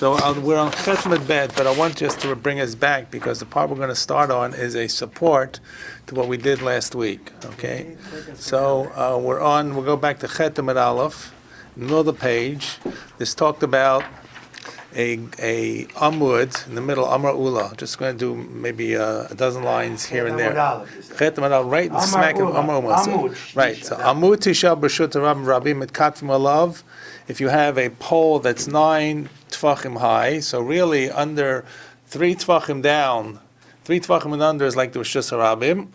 So we're on Chetmet Bet, but I want just to bring us back because the part we're going to start on is a support to what we did last week. Okay, so we'll go back to Chetmet Aleph, middle of the page. This talked about a Amud in the middle, Amar Ula. Just going to do maybe a dozen lines here and there. Chetmet Aleph, right in smack of Amar Ula. Right. So Amud Tisha B'Shut Rabbi Mitkatvim Alav. If you have a pole that's 9 tfachim high, so really under 3 tfachim down, 3 tfachim and under is like the Rishus Harabim.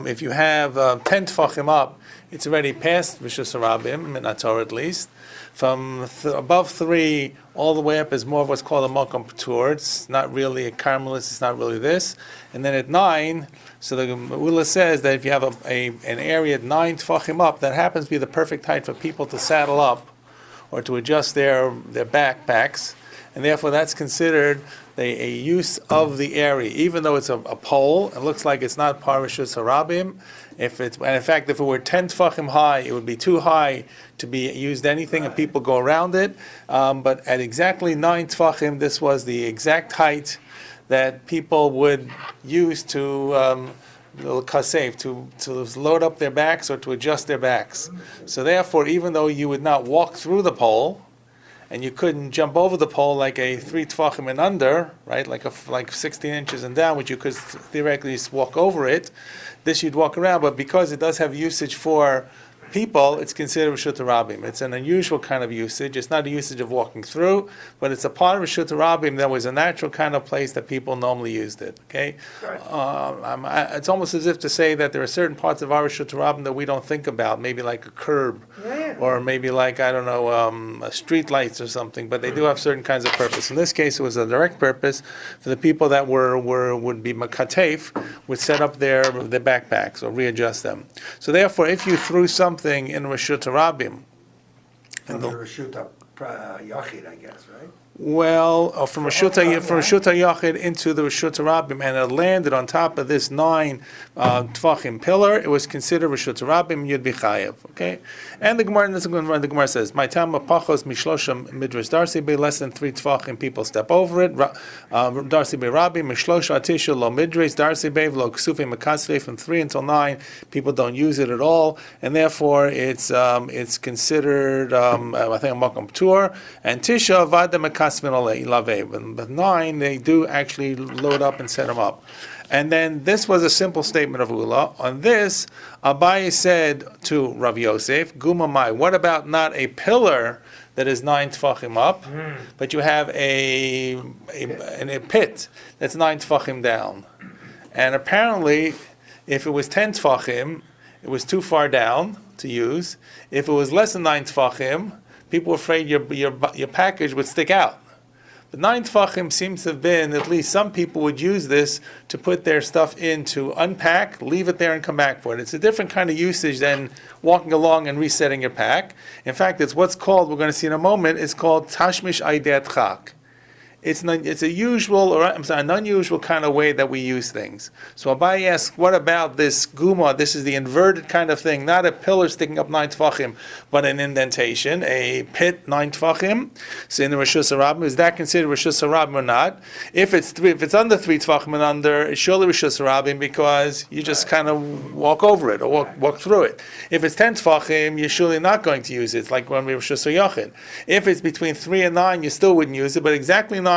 If you have 10 tfachim up, it's already past Rishus Harabim, in Torah at least. From above 3 all the way up is more of what's called a Makom P'tur. It's not really a Carmelist, it's not really this. And then at 9, so the Ula says that if you have an area at 9 tfachim up, that happens to be the perfect height for people to saddle up or to adjust their backpacks, and therefore that's considered a use of the area, even though it's a pole. It looks like it's not Parashus Harabim. And in fact, if it were 10 tfachim high, it would be too high to be used anything, and people go around it. But at exactly 9 tfachim, this was the exact height that people would use to load up their backs or to adjust their backs. So therefore, even though you would not walk through the pole, and you couldn't jump over the pole like a 3 tfachim and under, right, like 16 inches and down, which you could theoretically just walk over it, this you'd walk around, but because it does have usage for people, it's considered Rishut Harabim. It's an unusual kind of usage. It's not a usage of walking through, but it's a part of Rishut Harabim that was a natural kind of place that people normally used it. Okay, it's almost as if to say that there are certain parts of our Rishut Harabim that we don't think about, maybe like a curb, or maybe like street lights or something. But they do have certain kinds of purpose. In this case, it was a direct purpose for the people that would be makatef, would set up their backpacks or readjust them. So therefore, if you threw something in Rishut Harabim, from the Rishut Yachid, I guess, right? Well, from Rishut Yachid into the Rishut Harabim, and it landed on top of this 9 tfachim pillar, it was considered Rishut Harabim, you'd be chayev. Okay, and the Gemara says, "My tam pachos mishloshim midras darsi be less than 3 tfachim, people step over it. Darsi be rabbi mishlosha atisha lo midras darsi be lo ksufim makasve from 3 until 9, people don't use it at all, and therefore it's considered I think a makom p'tur, and tisha vada makasve. But 9, they do actually load up and set them up. And then this was a simple statement of Ula. On this, Abaye said to Rav Yosef, Gumamai, what about not a pillar that is 9 tfachim up, but you have a pit that's 9 tfachim down? And apparently, if it was 10 tfachim, it was too far down to use. If it was less than 9 tfachim, people were afraid your package would stick out. But 9 tfachim seems to have been, at least some people would use this to put their stuff in, to unpack, leave it there and come back for it. It's a different kind of usage than walking along and resetting your pack. In fact, it's what's called, we're going to see in a moment, it's called tashmish aidet chak. It's an unusual kind of way that we use things. So Abaye asks, what about this guma? This is the inverted kind of thing, not a pillar sticking up 9 tfachim, but an indentation, a pit 9 tfachim. So in the Rishus Harabim, is that considered Rishus Harabim or not? If it's under 3 tfachim and under, it's surely Rishus Harabim because you just kind of walk over it or walk through it. If it's 10 tfachim, you're surely not going to use it. It's like when we Rishus Yachid. If it's between 3 and 9, you still wouldn't use it, but exactly 9,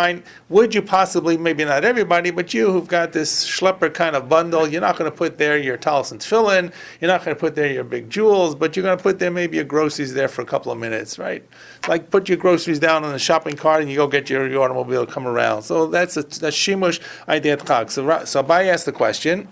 would you possibly, maybe not everybody, but you who've got this schlepper kind of bundle, you're not going to put there your talis and tefillin, you're not going to put there your big jewels, but you're going to put there maybe your groceries there for a couple of minutes, right? Like put your groceries down on the shopping cart and you go get your automobile to come around. So that's shimush ideyat chag. So Abaye asked the question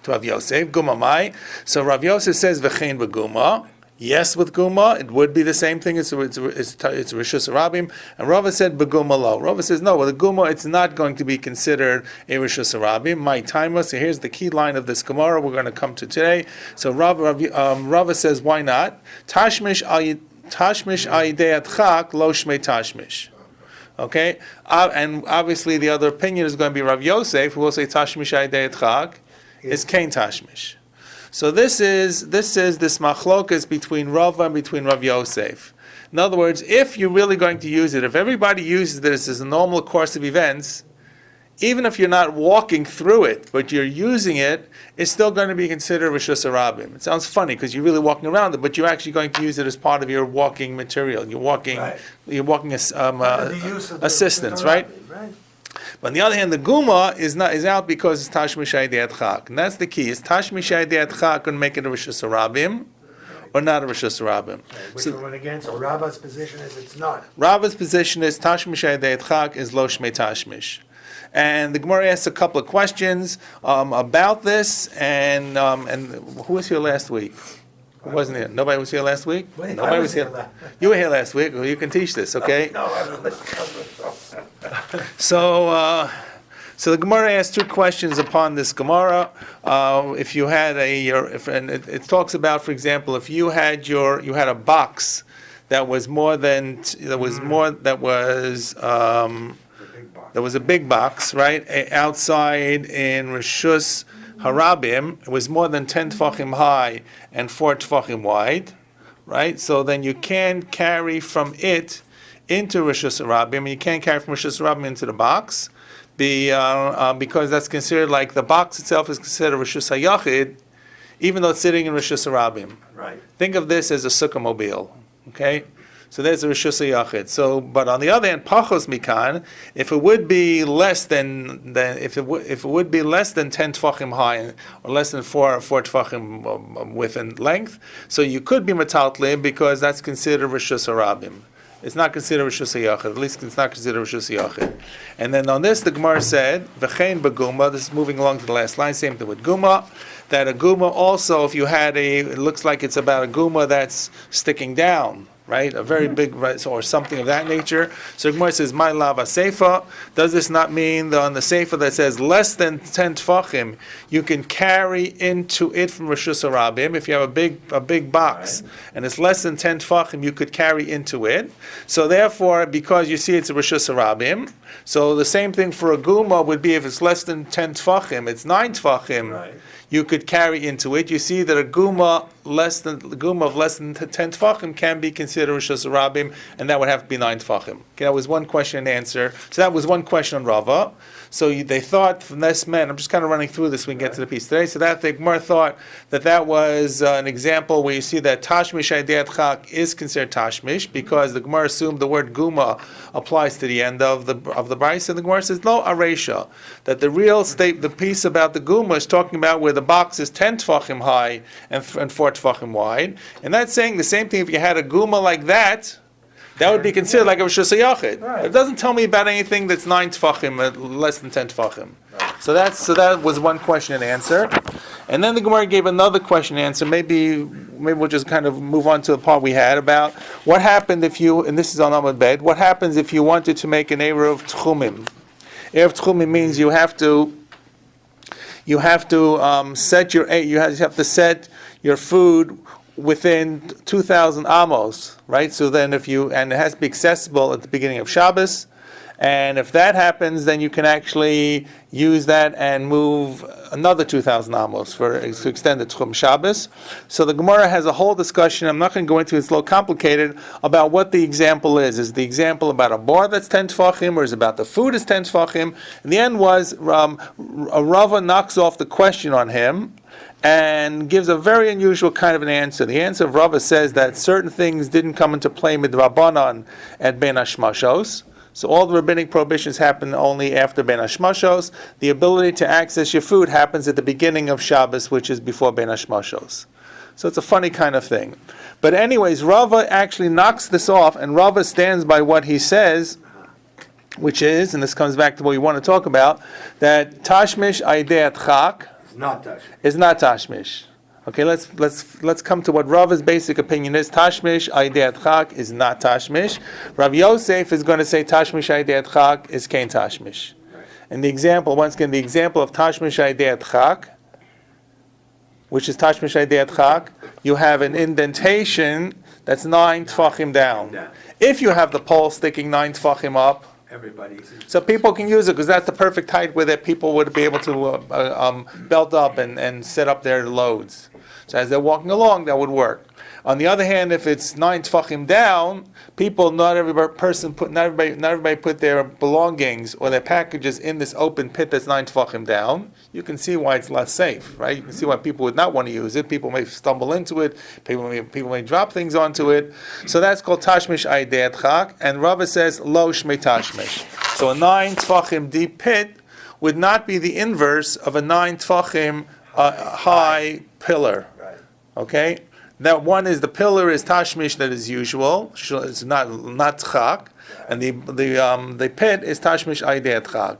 to Rav Yosef, Guma Mai. So Rav Yosef says, V'chein b'guma. Yes, with Guma, it would be the same thing. It's Rishus Harabim. And Rava said, Beguma lo. Rava says, no, with the Guma, it's not going to be considered a Rishus Harabim. My time. So here's the key line of this Gemara we're going to come to today. So Rava says, why not? Tashmish aidei chak lo shmei tashmish. Okay? And obviously the other opinion is going to be Rav Yosef, who will say Tashmish aidei chak is Kain Tashmish. So this is this machlokas between Rava and between Rav Yosef. In other words, if you're really going to use it, if everybody uses this as a normal course of events, even if you're not walking through it, but you're using it, it's still going to be considered Rishus Harabim. It sounds funny because you're really walking around it, but you're actually going to use it as part of your walking material. You're walking, Right. you're walking The use of the assistance, Rishut right? Harabim, right? But on the other hand, the Guma is out because it's Tashmish Aydei Adchak, and that's the key. Is Tashmish Aydei Adchak going to make it a Rishus Harabim or not a Rishus Harabim? Which one again? So Rabba's position is it's not. Rava's position is Tashmish Aydei Adchak is Lo Shmei Tashmish. And the Gemara asks a couple of questions about this, and who was here last week? Who wasn't here? Nobody was here last week? Wait, Nobody I was here. last- You were here last week. Well, you can teach this, okay? No, I So the Gemara asks two questions upon this Gemara. If you had it talks about, for example, if you had a box that was there was a big box, right, outside in Rishus Harabim. It was more than 10 tefachim high and 4 tefachim wide, right? So then you can carry from it into Rishus Harabim, and you can't carry from Rishus Harabim into the box, because that's considered like the box itself is considered Rishus Hayachid, even though it's sitting in Rishus Harabim. Right. Think of this as a sukkah mobile, okay? So there's a Rishus Hayachid. So, but on the other hand, Pachos Mikan, if it would be less than if it would be less than 10 tefachim high or less than 4 tefachim width and length, so you could be metaltlim because that's considered Rishus Harabim. It's not considered Rishus Hayachid. At least it's not considered Rishus Hayachid. And then on this, the Gemara said, V'chein b'guma. This is moving along to the last line. Same thing with guma. That a guma also, if you had it looks like it's about a guma that's sticking down, right? A very big, or something of that nature. So Gemara says, "My lava seifa." Does this not mean that on the seifa that says less than 10 tefachim, you can carry into it from Rishus Harabim? If you have a big box and it's less than 10 tefachim, you could carry into it. So therefore, because you see it's a Rishus Harabim, so the same thing for a guma would be if it's less than 10 tefachim, it's 9 tefachim. Right. You could carry into it. You see that a guma of less than 10 tefachim can be considered Rishus Harabim, and that would have to be 9 tefachim. Okay, that was one question and answer. So that was one question on Rava. So they thought from this man, I'm just kind of running through this so we can get to the piece today. So that the Gemara thought that was an example where you see that Tashmish Aydei Adchak is considered Tashmish because the Gemara assumed the word guma applies to the end of the Bryce, and the Gemara says no aresha, that the piece about the guma is talking about where the box is 10 tefachim high and 4 tefachim wide, and that's saying the same thing. If you had a guma like that would be considered like a Rishus Hayachid. Right. It doesn't tell me about anything that's 9 tefachim, less than 10 tefachim. Right. So that was one question and answer. And then the Gemara gave another question and answer. Maybe we'll just kind of move on to the part we had about what happened if you, and this is on Amud Bed, what happens if you wanted to make an Erev Tchumim. Erev Tchumim means you have to set your food within 2,000 amos, right? So then and it has to be accessible at the beginning of Shabbos, and if that happens, then you can actually use that and move another 2,000 amos to extend the Tchum Shabbos. So the Gemara has a whole discussion, I'm not going to go into it, it's a little complicated, about what the example is. Is the example about a bar that's 10 tefachim, or is it about the food is 10 tefachim? And the end was, Rava knocks off the question on him, and gives a very unusual kind of an answer. The answer of Rava says that certain things didn't come into play midrabanan at Ben Hashmashos. So all the rabbinic prohibitions happen only after Ben Hashmashos. The ability to access your food happens at the beginning of Shabbos, which is before Ben Hashmashos. So it's a funny kind of thing. But anyways, Rava actually knocks this off, and Rava stands by what he says, which is, and this comes back to what we want to talk about, that Tashmish Aydei Adchak is not Tashmish. Okay, let's come to what Rava's basic opinion is. Tashmish Aydei Adchak is not Tashmish. Rav Yosef is going to say Tashmish Aydei Adchak is Kein Tashmish. And the example, once again, the example of Tashmish Aydei Adchak, which is Tashmish Aydei Adchak, you have an indentation that's 9 tefachim down. If you have the pole sticking 9 tefachim up, so people can use it because that's the perfect height where that people would be able to belt up and set up their loads. So as they're walking along, that would work. On the other hand, if it's 9 tefachim down, not everybody put their belongings or their packages in this open pit that's 9 tefachim down. You can see why it's less safe, right? You can see why people would not want to use it. People may stumble into it. People may drop things onto it. So that's called tashmish aidei adchak. And Rabbi says lo shmei tashmish. So a 9 tefachim deep pit would not be the inverse of a 9 tefachim high pillar. Right. Okay? That one is the pillar is tashmish that is usual. It's not tchak. And the pit is tashmish aidei adchak.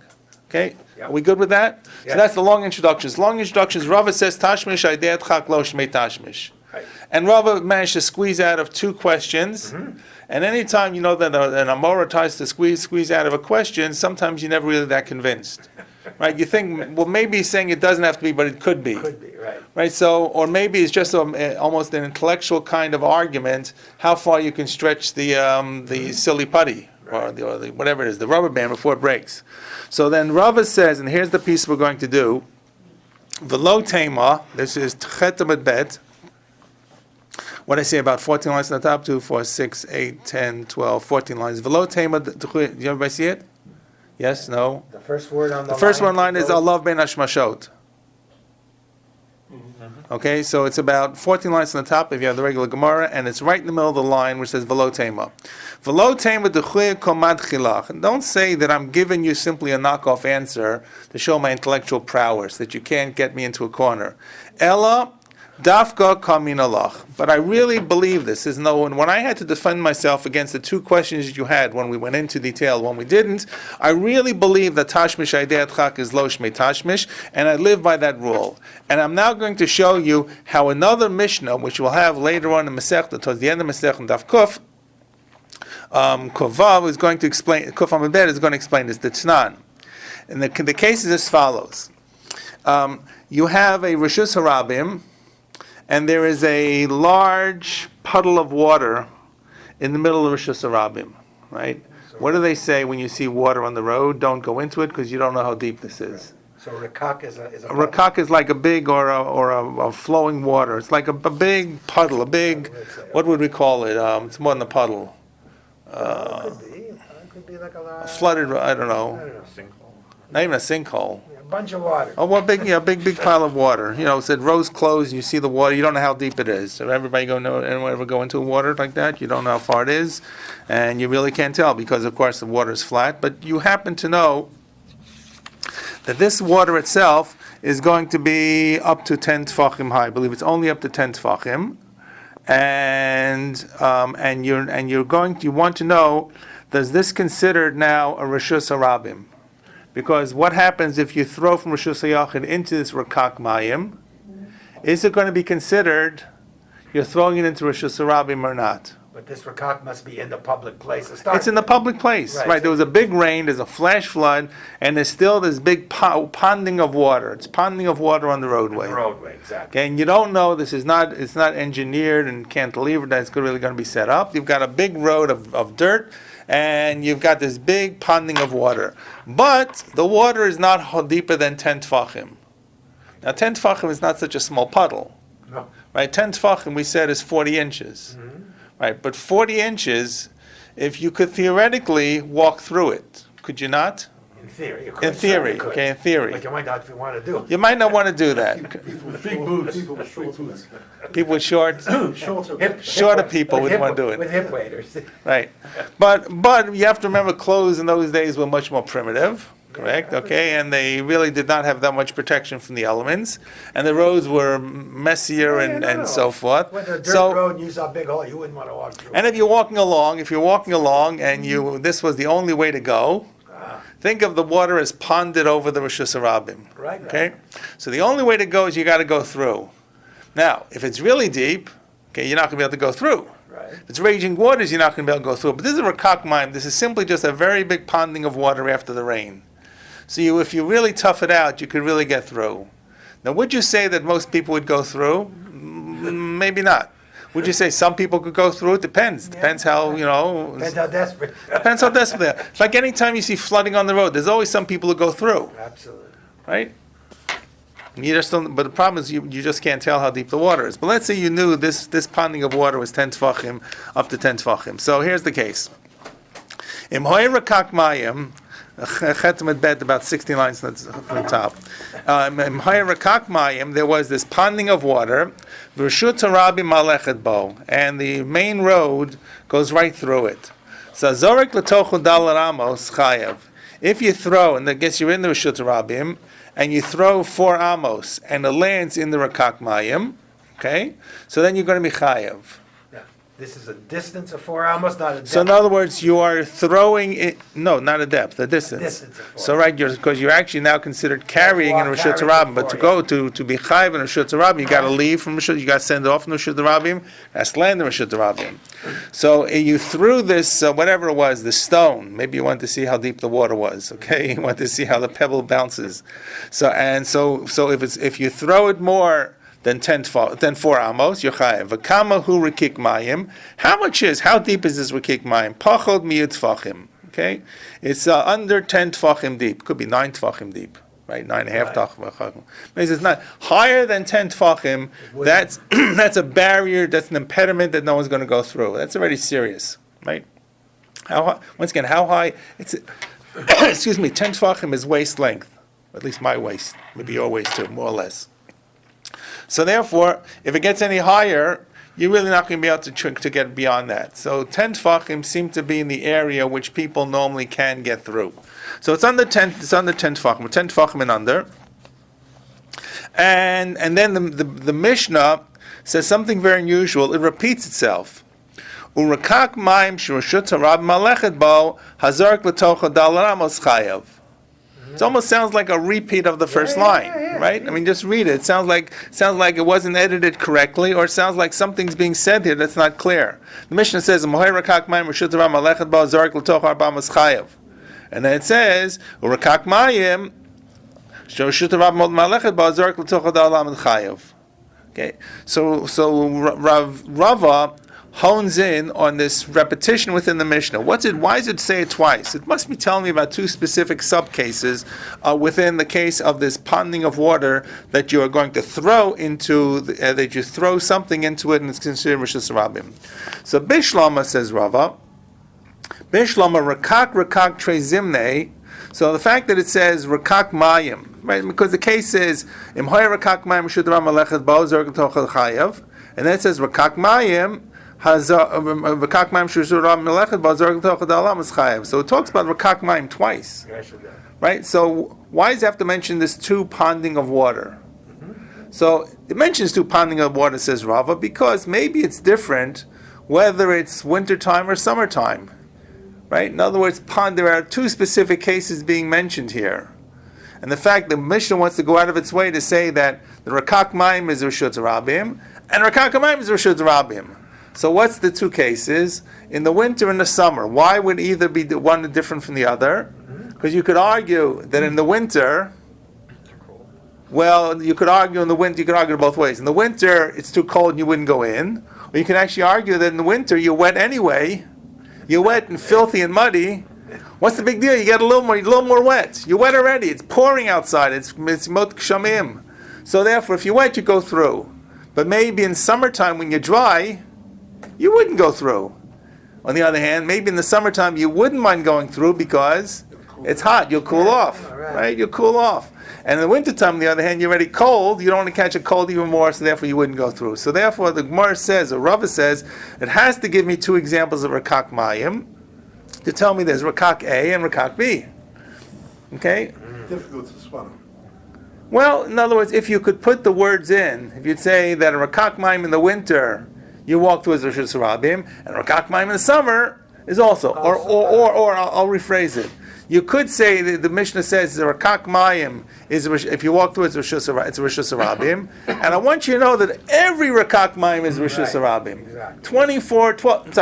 Okay? Yep. Are we good with that? Yes. So that's the long introductions. Long introductions, Rava says tashmish aidei adchak lo shmei tashmish. Right. And Rava managed to squeeze out of 2 questions. Mm-hmm. And anytime you know that an Amora tries to squeeze out of a question, sometimes you're never really that convinced. Right? You think, well, maybe he's saying it doesn't have to be, but it could be. Could be, right. Right? So, or maybe it's just almost an intellectual kind of argument, how far you can stretch the silly putty, or the whatever it is, the rubber band before it breaks. So then Rava says, and here's the piece we're going to do, V'lo tema, this is Tchet Amud Bet. What I say about 14 lines on the top, 2, 4, 6, 8, 10, 12, 14 lines. V'lo tema, do you everybody see it? Yes, no? The first word on the first line one is Alav ben Hashmashot. Okay, so it's about 14 lines on the top if you have the regular Gemara, and it's right in the middle of the line which says V'lo tema. V'lo tema d'chuya komad chilach. And don't say that I'm giving you simply a knockoff answer to show my intellectual prowess, that you can't get me into a corner. Ella dafka kamin alach. But I really believe this. Is no one. When I had to defend myself against the 2 questions that you had, when we went into detail, when we didn't, I really believe that tashmish aidei adchak is lo shmei tashmish, and I live by that rule. And I'm now going to show you how another Mishnah, which we'll have later on in Masechta, towards the end of Masechta Daf Kuf, Kovav is going to explain. Kuf Amud Bet is going to explain this. The Tznan. And the case is as follows: you have a Rishus Harabim, and there is a large puddle of water in the middle of Rishus Harabim, right? What do they say when you see water on the road? Don't go into it because you don't know how deep this is. So rakak is a A rakak is like a big or a flowing water. It's like a big puddle, what would we call it? It's more than a puddle. Could be like a Flooded, I don't know. sinkhole. Not even a sinkhole. A bunch of water. Oh, well, big pile of water. You know, it said rows closed. You see the water. You don't know how deep it is. So anyone ever go into water like that? You don't know how far it is, and you really can't tell because, of course, the water is flat. But you happen to know that this water itself is going to be up to 10 tefachim high. I believe it's only up to 10 tefachim, and you want to know, does this considered now a reshus harabim? Because what happens if you throw from Rishus HaYachid into this Rakak Mayim? Is it going to be considered you're throwing it into Rishus HaRabim or not? But this rakak must be in the public place. It's in the public place, right? There was a big rain, there's a flash flood, and there's still this big ponding of water. It's ponding of water on the roadway. The roadway, exactly. Okay, and you don't know, it's not engineered and cantilevered that it's really going to be set up. You've got a big road of dirt, and you've got this big ponding of water. But the water is not deeper than 10 tefachim. Now 10 tefachim is not such a small puddle. No. Right? 10 tefachim, we said, is 40 inches. Mm-hmm. Right? But 40 inches, if you could theoretically walk through it, could you not? In theory. You could. In theory, okay, in theory. But you might not want to do it. You might not want to do that. Big boots. People with short boots. People with shorter people would want to do it. With hip waders. Right. But you have to remember, clothes in those days were much more primitive, correct? Okay, and they really did not have that much protection from the elements, and the roads were messier and so forth. With a dirt road and you saw a big hole, you wouldn't want to walk through. And if you're walking along and this was the only way to go, think of the water as ponded over the Rishus Harabim. Right. Okay? So the only way to go is you got to go through. Now, if it's really deep, okay, you're not going to be able to go through. Right. If it's raging waters, you're not going to be able to go through. But this is a rakak mayim. This is simply just a very big ponding of water after the rain. So if you really tough it out, you could really get through. Now, would you say that most people would go through? Maybe not. Would you say some people could go through? It depends. Depends how, Depends how desperate. Depends how desperate they are. It's like any time you see flooding on the road, there's always some people who go through. Absolutely. Right? You just don't, but the problem is you just can't tell how deep the water is. But let's say you knew this ponding of water was 10 tefachim, up to 10 tefachim. So here's the case. Im hoyer kak mayim, chetem at bet, about 60 lines on the top. Im hoyer kak mayim, there was this ponding of water, v'rshut harabi malechet bo, and the main road goes right through it. So zorek letochu dal ramos chayav. If you throw, and I guess you're in the Reshut Rabim, and you throw 4 amos, and it lands in the Rakak Mayim, okay? So then you're going to be chayav. Yeah. This is a distance of 4 amos, not a depth. So in other words, you are throwing it, no, not a depth, a distance. Distance of 4. So right, because you're actually now considered carrying in Reshut Rabim, but to go to be chayav in Reshut Rabim, you got to leave from Reshut, you got to send it off from Reshut Rabim, that's land in Reshut Rabim. So you threw this, whatever it was, the stone. Maybe you want to see how deep the water was. Okay, you want to see how the pebble bounces. So if you throw it more than 4 amos, you're chayav. V'kama hu rekik mayim. How deep is this rekik mayim? Pachod miyut tfachim. Okay, it's under 10 tfachim deep. Could be 9 tfachim deep. Right, 9.5 tefachim. It's not higher than 10 tefachim. That's that's a barrier. That's an impediment that no one's going to go through. That's already serious, right? Once again, how high? It's excuse me. 10 tefachim is waist length, at least my waist, maybe your waist too, more or less. So therefore, if it gets any higher, you're really not going to be able to get beyond that. So 10 tefachim seem to be in the area which people normally can get through. So it's under 10 tefachim, 10 tefachim and under. And then the Mishnah says something very unusual. It repeats itself. Urakak mayim sh'reshut harab malechet bo hazark l'tocha dal ramos chayav. It almost sounds like a repeat of the first line, right? I mean, just read it. It sounds like it wasn't edited correctly, or it sounds like something's being said here that's not clear. The Mishnah says, "Mohay rakak mayim reshut harab malechet bo hazark l'tocha harab amos chayav," and then it says, "Urakak mayim sh'reshut harab malechet bo hazark l'tocha dal ramos chayav." Okay, so Rava hones in on this repetition within the Mishnah. Why does it say it twice? It must be telling me about 2 specific subcases within the case of this ponding of water that you are going to throw into, that you throw something into it and it's considered Rishus Rabim. So Bishlama, says Rava, Bishlama rakak trezimne. So the fact that it says rakak mayim, right? Because the case is im hoy rakak mayim shudram alechet bo zerg tochel chayav, and then it says rakak mayim rakak mayim shudram alechet bo zerg tochel dalam is chayav. So it talks about rakak mayim twice, right? So why does it have to mention this 2 ponding of water? So it mentions 2 ponding of water, says Rava, because maybe it's different whether it's wintertime or summertime. Right? In other words, there are 2 specific cases being mentioned here. And the fact that Mishnah wants to go out of its way to say that the Rakak Mayim is Reshut Rabim, and Rakak Mayim is Reshut Rabim. So what's the 2 cases? In the winter and the summer, why would either be one different from the other? Because you could argue that in the winter, you could argue it both ways. In the winter, it's too cold and you wouldn't go in. Or you can actually argue that in the winter, you're wet anyway. You're wet and filthy and muddy. What's the big deal? You get a little more wet. You're wet already. It's pouring outside. It's mot kshamim. So therefore, if you're wet, you go through. But maybe in summertime when you're dry, you wouldn't go through. On the other hand, maybe in the summertime you wouldn't mind going through because it's hot. You'll cool off, right? You'll cool off. And in the wintertime, on the other hand, you're already cold. You don't want to catch a cold even more, so therefore you wouldn't go through. So therefore, the Gemara says, or Rava says, it has to give me 2 examples of Rakak Mayim to tell me there's Rakak A and Rakak B. Okay? Difficult to swallow. Well, in other words, if you could put the words in, if you'd say that a Rakak Mayim in the winter, you walk towards Rishus Rabim, and Rakak Mayim in the summer is also. Or I'll rephrase it. You could say that the Mishnah says the Rakak Mayim is, if you walk towards Rishus, it's Rishus Rabim, and I want you to know that every Rakak Mayim is Rishus Rabim. Exactly.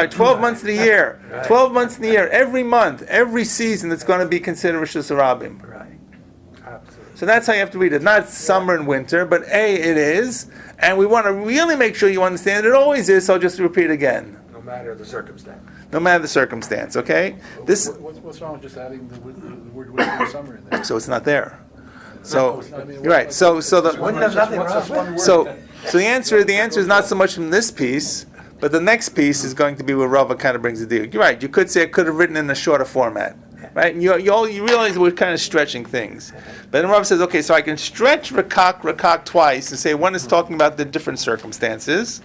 12 months of the year. 12 months in the year, every month, every season, it's going to be considered Rishus Rabim. Right. Absolutely. So that's how you have to read it. Not summer and winter, but it is, and we want to really make sure you understand it always is, so I'll just repeat again. No matter the circumstance. No matter the circumstance, okay? What's wrong with just adding the word winter and summer in there? So it's not there. So you're right. So the Wouldn't have nothing wrong with it. so the answer is not so much from this piece, but the next piece is going to be where Rava kind of brings the deal. You're right. You could say I could have written in a shorter format, right? And you realize we're kind of stretching things. But then Rava says, okay, so I can stretch rakak twice and say one is talking about the different circumstances.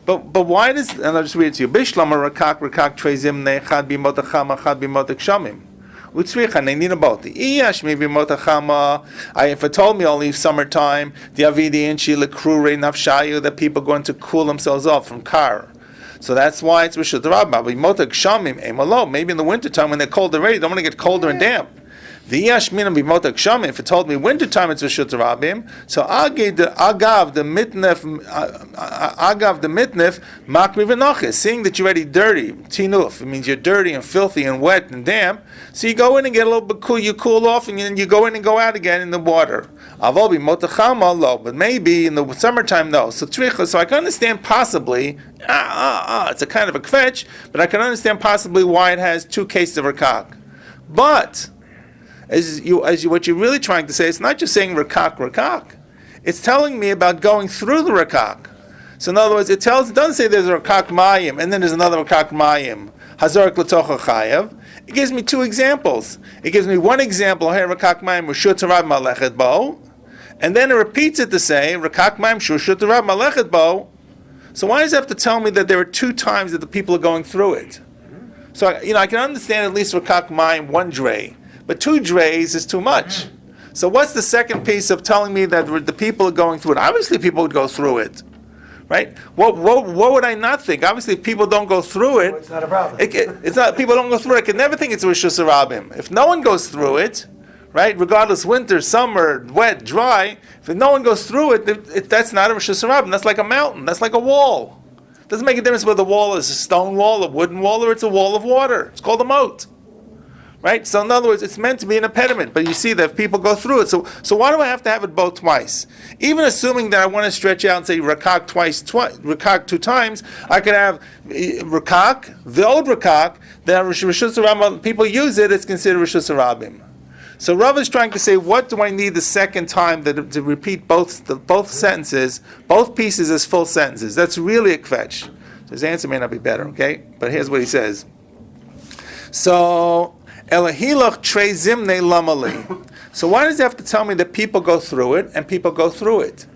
But why does, and I'll just read it to you. Bishlama rakak trei zimne chad bimot achama chad bimot akshamim. Utzricha they need both. Iyash maybe motachama. If it told me only summertime, the avidi inchi lekrure nafshayu, that people are going to cool themselves off from kar. So that's why it's Rishut Rabbah. But motak shamim emalo. Maybe in the wintertime when they're cold already, they don't want to get colder and damp. The Yashminam b'motak shamim. If it told me wintertime, it's Rishut Rabbim. So agav the mitnef makri v'noches. Seeing that you're already dirty, tinuf. It means you're dirty and filthy and wet and damp. So you go in and get a little bit cool. You cool off and then you go in and go out again in the water. Avol b'motachama lo. But maybe in the summertime no. So tricha. So I can understand possibly. It's a kind of a kvetch, but I can understand possibly why it has two cases of rakak. But what you're really trying to say, it's not just saying rakak. It's telling me about going through the rakak. So in other words, it doesn't say there's a rakak mayim and then there's another rakak mayim. Hazarik l'tocha chayav. It gives me two examples. It gives me one example, hey rakak mayim reshut harab malechet bo, and then it repeats it to say rakak mayim reshut harab malechet bo. So why does it have to tell me that there are two times that the people are going through it? So I can understand at least rakak mayim one dray. But 2 drays is too much. So what's the second piece of telling me that the people are going through it? Obviously people would go through it. Right? What would I not think? Obviously if people don't go through it, It's not a problem. it's not, people don't go through it. I can never think it's Rishus Harabim. If no one goes through it, right, regardless winter, summer, wet, dry, if no one goes through it, that's not a Rishus Harabim. That's like a mountain. That's like a wall. It doesn't make a difference whether the wall is a stone wall, a wooden wall, or it's a wall of water. It's called a moat. Right? So in other words, it's meant to be an impediment, but you see that if people go through it. So why do I have to have it both twice? Even assuming that I want to stretch out and say rakak rakak 2 times, I could have rakak, the old rakak, that Rishus Harabim, people use it, it's considered Rishus Harabim. So Rav is trying to say, what do I need the second time to repeat both sentences, both pieces as full sentences? That's really a kvetch. So his answer may not be better, okay? But here's what he says. So Elahilach trei zimne lamali. So why does he have to tell me that people go through it and people go through it?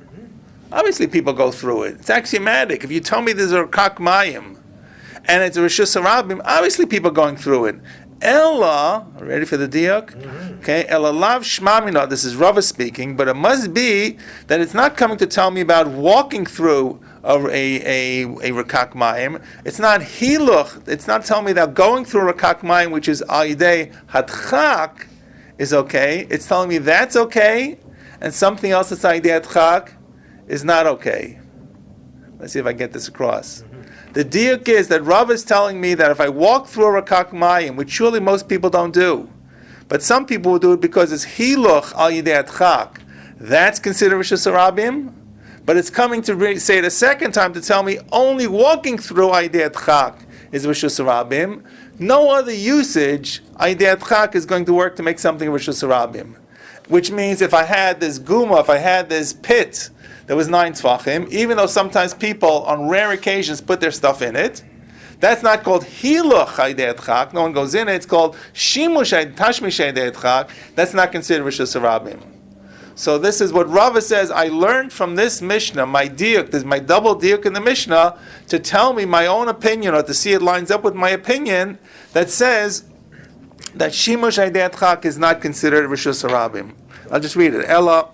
Obviously people go through it. It's axiomatic. If you tell me there's a rakak mayim and it's a Rishus Harabim, obviously people are going through it. Ella, ready for the diak? Okay, Ella lav shmamina. This is Rava speaking, but it must be that it's not coming to tell me about walking through a rakak mayim. It's not hiluch. It's not telling me that going through a rakak mayim, which is ayidei hadchak, is okay. It's telling me that's okay, and something else that's ayidei hadchak is not okay. Let's see if I get this across. The diuk is that Rav is telling me that if I walk through a rakak mayim, which surely most people don't do, but some people will do it because it's hiluch al yidei hadchak, that's considered Rishus Harabim. But it's coming to say it a second time to tell me only walking through Aidei Adchak is Rishus Harabim. No other usage, Aidei Adchak is going to work to make something Rishus Harabim. Which means if I had this guma, if I had this pit that was 9 tfachim, even though sometimes people on rare occasions put their stuff in it, that's not called hiluch Aidei Adchak. No one goes in it. It's called shimush tashmish Aidei Adchak. That's not considered Rishus Harabim. So this is what Rava says, I learned from this Mishnah, my diuk, there's my double diuk in the Mishnah, to tell me my own opinion, or to see it lines up with my opinion, that says that Shimush Aidei Adchak is not considered Rishus Harabim. I'll just read it. Ella.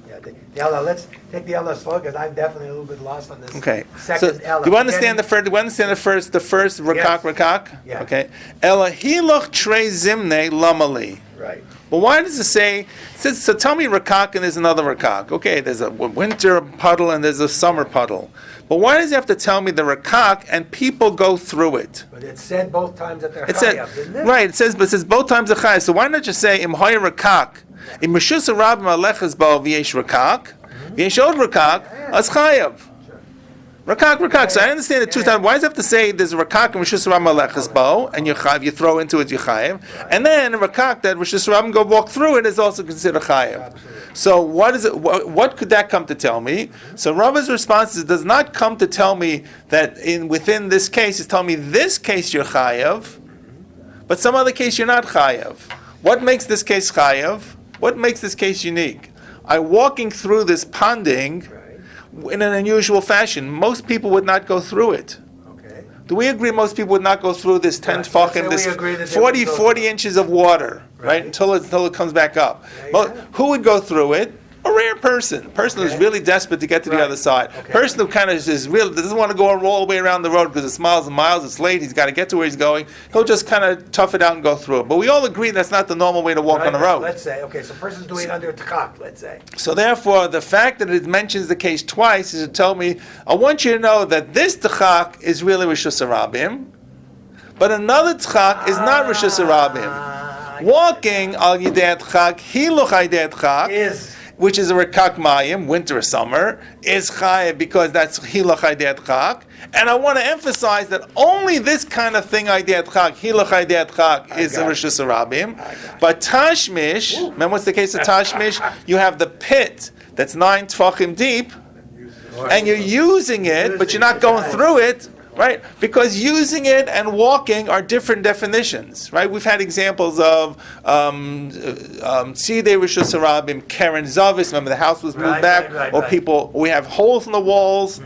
Yeah, the Ella, let's take the Ella slow, because I'm definitely a little bit lost on this. Okay. Second So Ella. do you understand the first? Do you understand the first rakak Yes. rakak? Yeah. Okay. Ella hiloch trei zimne lamali. Right. Well, why does it say? It says, so tell me rakak and there's another rakak. Okay, there's a winter puddle and there's a summer puddle. But why does it have to tell me the rakak and people go through it? But it said both times that they're It said, chayav, didn't it? right, it says both times a chayav. So why not just say, im hoya rakak? Im Rishus Harabim aleches bo v'yesh rakak, v'yesh od rakak, as chayav. Rakak. So I understand it two times. Why does it have to say there's a rakak and Rishus Rabim Aleches Bo, and you throw into it, you chayev, and then a rakak that Rishus Rabim go walk through it is also considered chayev. So what is it? What could that come to tell me? So Rabbi's response is, it does not come to tell me that within this case, it's telling me this case you're chayev, but some other case you're not chayev. What makes this case chayev? What makes this case unique? I'm walking through this ponding in an unusual fashion. Most people would not go through it. Okay. Do we agree most people would not go through this 10 Right. tefachim, Let's say this we agree that they would go 40 inches of water, right? Until it comes back up. Yeah. Who would go through it? A rare person. A person who's Okay. really desperate to get to the Right. other side. Okay. Person who kind of doesn't want to go all the way around the road because it's miles and miles, it's late, he's got to get to where he's going. He'll just kind of tough it out and go through it. But we all agree that's not the normal way to walk on the road. Let's say, okay, so a person's doing it under a tchak, let's say. So therefore, the fact that it mentions the case twice is to tell me, I want you to know that this tchak is really Rishus Rabim, but another tchak is not Rishus Rabim. Walking al yidei tchak, hiluch yidei tchak, which is a rekak mayim, winter or summer, is chayev because that's hiluch yidei tchak. And I want to emphasize that only this kind of thing yidei tchak, hiluch yidei tchak, is a Rishus Rabim. But tashmish, remember what's the case of tashmish? You have the pit that's 9 tefachim deep, and you're using it, but you're not going through it, right? Because using it and walking are different definitions, right? We've had examples of Sidei Rishus Rabim, Keren Zavis, remember the house was moved back, or people, we have holes in the walls.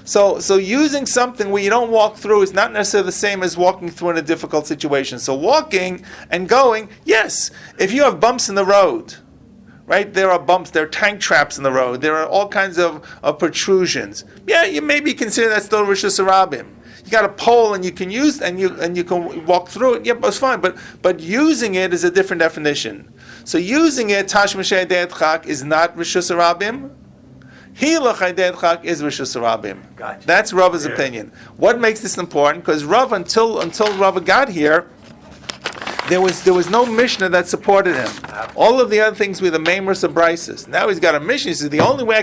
So using something where you don't walk through is not necessarily the same as walking through in a difficult situation. So walking and going, yes, if you have bumps in the road, right? There are bumps, there are tank traps in the road, there are all kinds of protrusions. Yeah, you maybe consider that still Rishus Rabim. You got a pole and you can use and you can walk through it. Yeah, it's fine. But using it is a different definition. So using it, Tashmish Yidei Tchak, is not Rishus Rabim. Hiluch Yidei Tchak is Rishus Rabim. Gotcha. That's Rava's opinion. What makes this important? Because Rav, until Rava got here, there was no Mishnah that supported him. All of the other things were the Mamers of Brises. Now he's got a Mishnah. He says the only way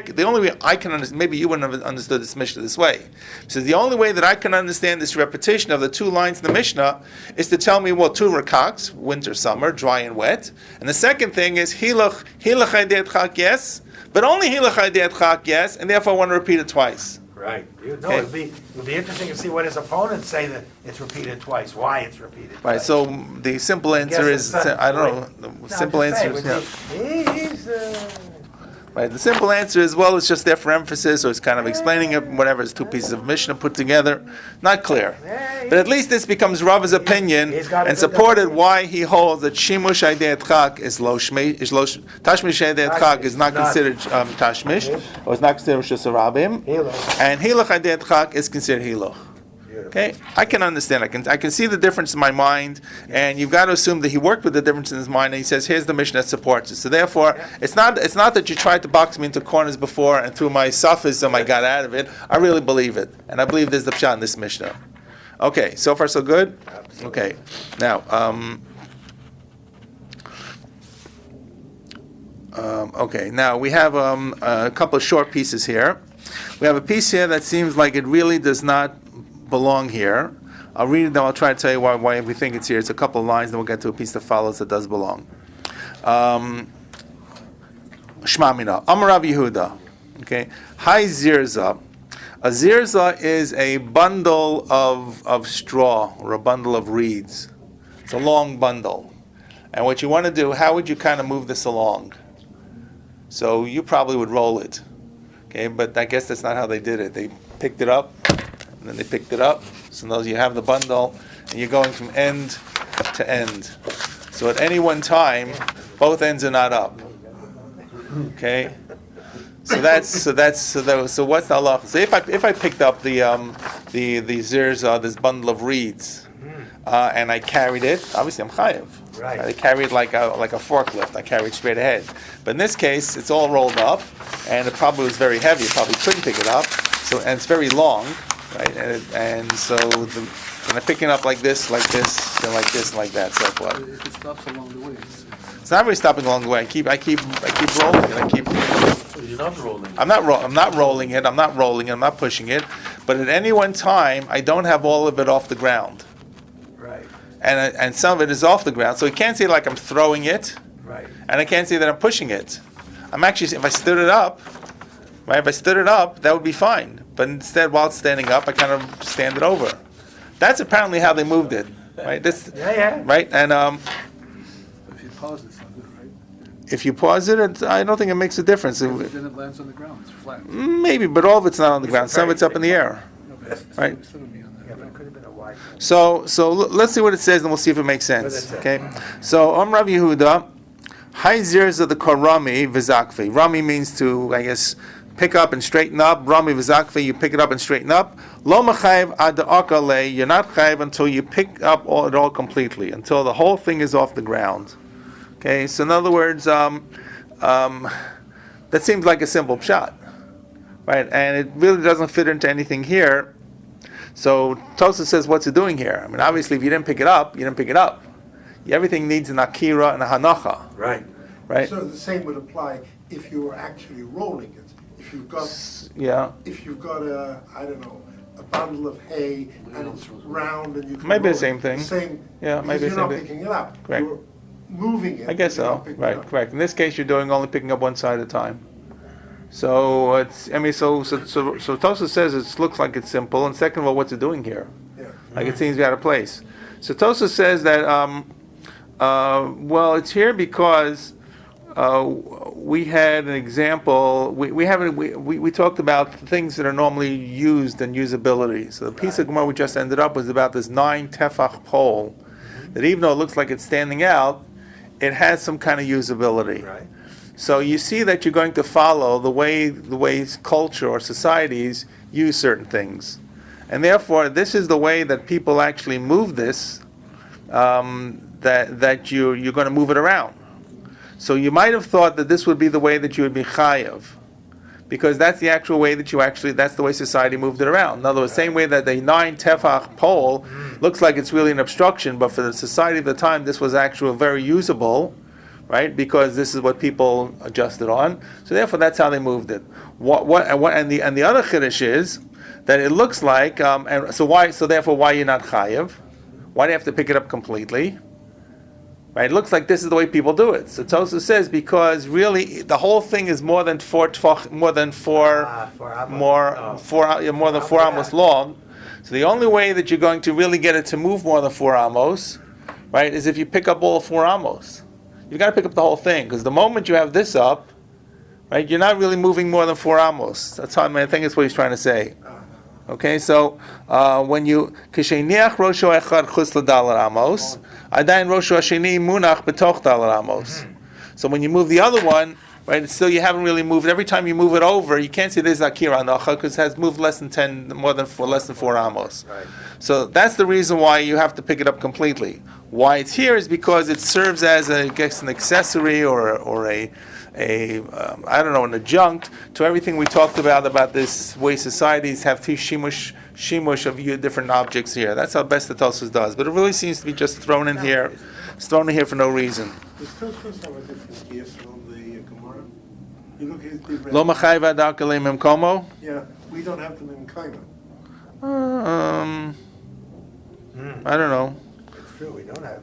I can understand. Maybe you wouldn't have understood this Mishnah this way. He says the only way that I can understand this repetition of the two lines in the Mishnah is to tell me, well, two rakaks, winter, summer, dry and wet, and the second thing is hiluch yidei tchak, yes, but only hiluch yidei tchak, yes, and therefore I want to repeat it twice. Right. No, it'd be interesting to see what his opponents say that it's repeated twice, why it's repeated twice. Right, so the simple answer is, I don't know, the simple answer is, right, the simple answer is, well, it's just there for emphasis, or it's kind of explaining it, whatever, it's two pieces of Mishnah put together. Not clear. But at least this becomes Rava's opinion, and supported why he holds that Shimush Yidei Tchak is Tashmish Yidei Tchak is not considered Tashmish, or is not considered Rishus Rabim, and Hiluch Yidei Tchak is considered Hiluch. Okay, I can understand. I can see the difference in my mind, and you've got to assume that he worked with the difference in his mind. And he says, "Here's the Mishnah that supports it." So therefore, it's not that you tried to box me into corners before, and through my sophism I got out of it. I really believe it, and I believe there's the pshat in this Mishnah. Okay, so far so good. Okay, now, now we have a couple of short pieces here. We have a piece here that seems like it really does not belong here. I'll read it, then I'll try to tell you why we think it's here. It's a couple of lines, then we'll get to a piece that follows that does belong. Shma Mina. Amar Rav Yehuda. Okay. Hi Zirza. A zirza is a bundle of straw or a bundle of reeds. It's a long bundle. And what you want to do, how would you kind of move this along? So you probably would roll it. Okay, but I guess that's not how they did it. They picked it up, and then they picked it up. So now you have the bundle, and you're going from end to end. So at any one time, both ends are not up. Okay, so what's the halacha? So if I picked up the zirza, this bundle of reeds, and I carried it, obviously I'm chayev. Right. I carried it like a forklift. I carried straight ahead. But in this case, it's all rolled up, and it probably was very heavy. You probably couldn't pick it up. So and it's very long, right? And so when I'm picking it up like this, and like this, and like that, so what? It stops along the way. It's not really stopping along the way. I keep rolling it. You're not rolling. I'm not rolling it. I'm not pushing it. But at any one time, I don't have all of it off the ground. Right, And some of it is off the ground. So you can't say like I'm throwing it, right. and I can't say that I'm pushing it. I'm actually, if I stood it up, right, if I stood it up, that would be fine. But instead, while it's standing up, I kind of stand it over. That's apparently how they moved it, right? This, Yeah. right? And If you pause, it's not good, right? if you pause it, I don't think it makes a difference. Then it lands on the ground, it's flat. Maybe, but all of it's not on the ground. Some of it's up in the air. No, but it's Right. still gonna be on Yeah, that. but it could have been a wide. So let's see what it says, and we'll see if it makes sense. What does it Okay. So Rav Yehuda, high zeros of the Rami v'zakvi. Rami means to, I guess, pick up and straighten up. Rami v'zakvi, you pick it up and straighten up. Lo machayev ad akale. You're not chayev until you pick up it all completely, until the whole thing is off the ground. Okay. So in other words, that seems like a simple pshat, right? And it really doesn't fit into anything here. So Tosa says, what's it doing here? I mean, obviously, if you didn't pick it up, you didn't pick it up. Everything needs an akira and a hanacha, Right. right? So the same would apply if you were actually rolling it. If you've got Yeah, a, I don't know, a bundle of hay and it's round and you can Maybe the roll same it, thing. Yeah, maybe the because you're not same thing. picking it up. Correct. You're moving it. I guess but you're so. not picking it Right, up. correct. In this case, you're doing only picking up one side at a time. So it's, I mean, so Tosa says it looks like it's simple, and second of all, what's it doing here? Yeah. Like it seems to be out of place. So Tosa says that, well, it's here because we had an example. We talked about things that are normally used and usability. So the piece of Gemara we just ended up was about this 9 tefach pole that even though it looks like it's standing out, it has some kind of usability. Right. So you see that you're going to follow the way culture or societies use certain things, and therefore this is the way that people actually move this. That you're going to move it around. So you might have thought that this would be the way that you would be chayav, because that's the actual way that that's the way society moved it around. In other words, same way that the 9 tefach pole looks like it's really an obstruction, but for the society of the time, this was actually very usable, right? Because this is what people adjusted on. So therefore, that's how they moved it. And the other chiddush is that it looks like, so therefore, why you're not chayav? Why do you have to pick it up completely? Right? It looks like this is the way people do it. So Tosa says because really the whole thing is more than 4 amos long. So the only way that you're going to really get it to move more than 4 amos, right, is if you pick up all 4 amos. You've got to pick up the whole thing, because the moment you have this up, right, you're not really moving more than 4 amos. That's how I think that's what he's trying to say. Okay, so when you kisheniach rosho echad chus l'dalar amos, adayin rosho hasheni munach betoch dalar amos. So when you move the other one, right, still you haven't really moved. Every time you move it over, you can't say there's akira anacha because it has moved less than 4 amos. Right. So that's the reason why you have to pick it up completely. Why it's here is because it serves as an accessory or a I don't know, an adjunct to everything we talked about this way societies have shimush of different objects here. That's how best the Tosfos does. But it really seems to be just thrown in here. It's thrown in here for no reason. Does Tosfos have a different guess from the Gemara? You look at the Lo machayv adak alei memkomo. Yeah, we don't have them in Kaima. I don't know. It's true, we don't have.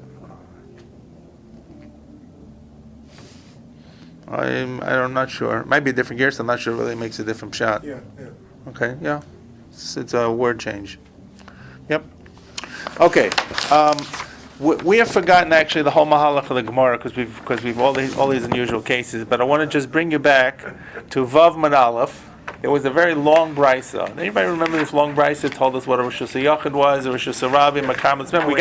I'm not sure. It might be a different gear, so I'm not sure it really makes a different shot. Yeah. Okay, yeah. It's a word change. Yep. Okay. We have forgotten actually the whole mahalach of the Gemara because we've all these unusual cases. But I want to just bring you back to Vav Mad Aleph. It was a very long brisa. Anybody remember this long brisa? It told us what a Rosh Hashanah was, a Rosh Hashanah, Makam. Remember,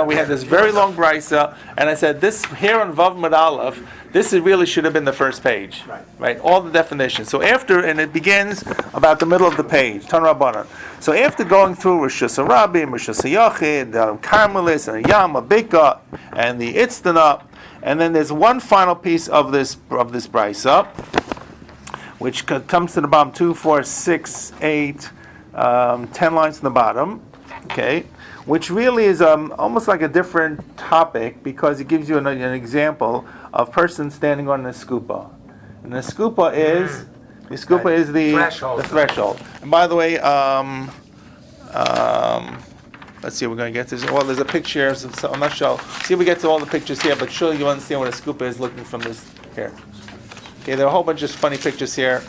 we had this very long brisa, and I said this here on Vav Mad Aleph. This really should have been the first page, right? All the definitions. So and it begins about the middle of the page. Tan Rabbanan. So after going through Rosh Hashanah, Rosh Hashanah, Carmelis, and Yam, Bika, and the Itztana, and then there's one final piece of this brisa, which comes to the bottom 2, 4, 6, 8, 10 lines from the bottom. Okay, which really is almost like a different topic because it gives you an example of person standing on a skupa. And the skupa is The skupa is the threshold. And by the way, let's see, we're going to get to this. Well, there's a picture, so I'm not sure. See if we get to all the pictures here, but surely you understand what a skupa is looking from this here. Okay, there are a whole bunch of funny pictures here.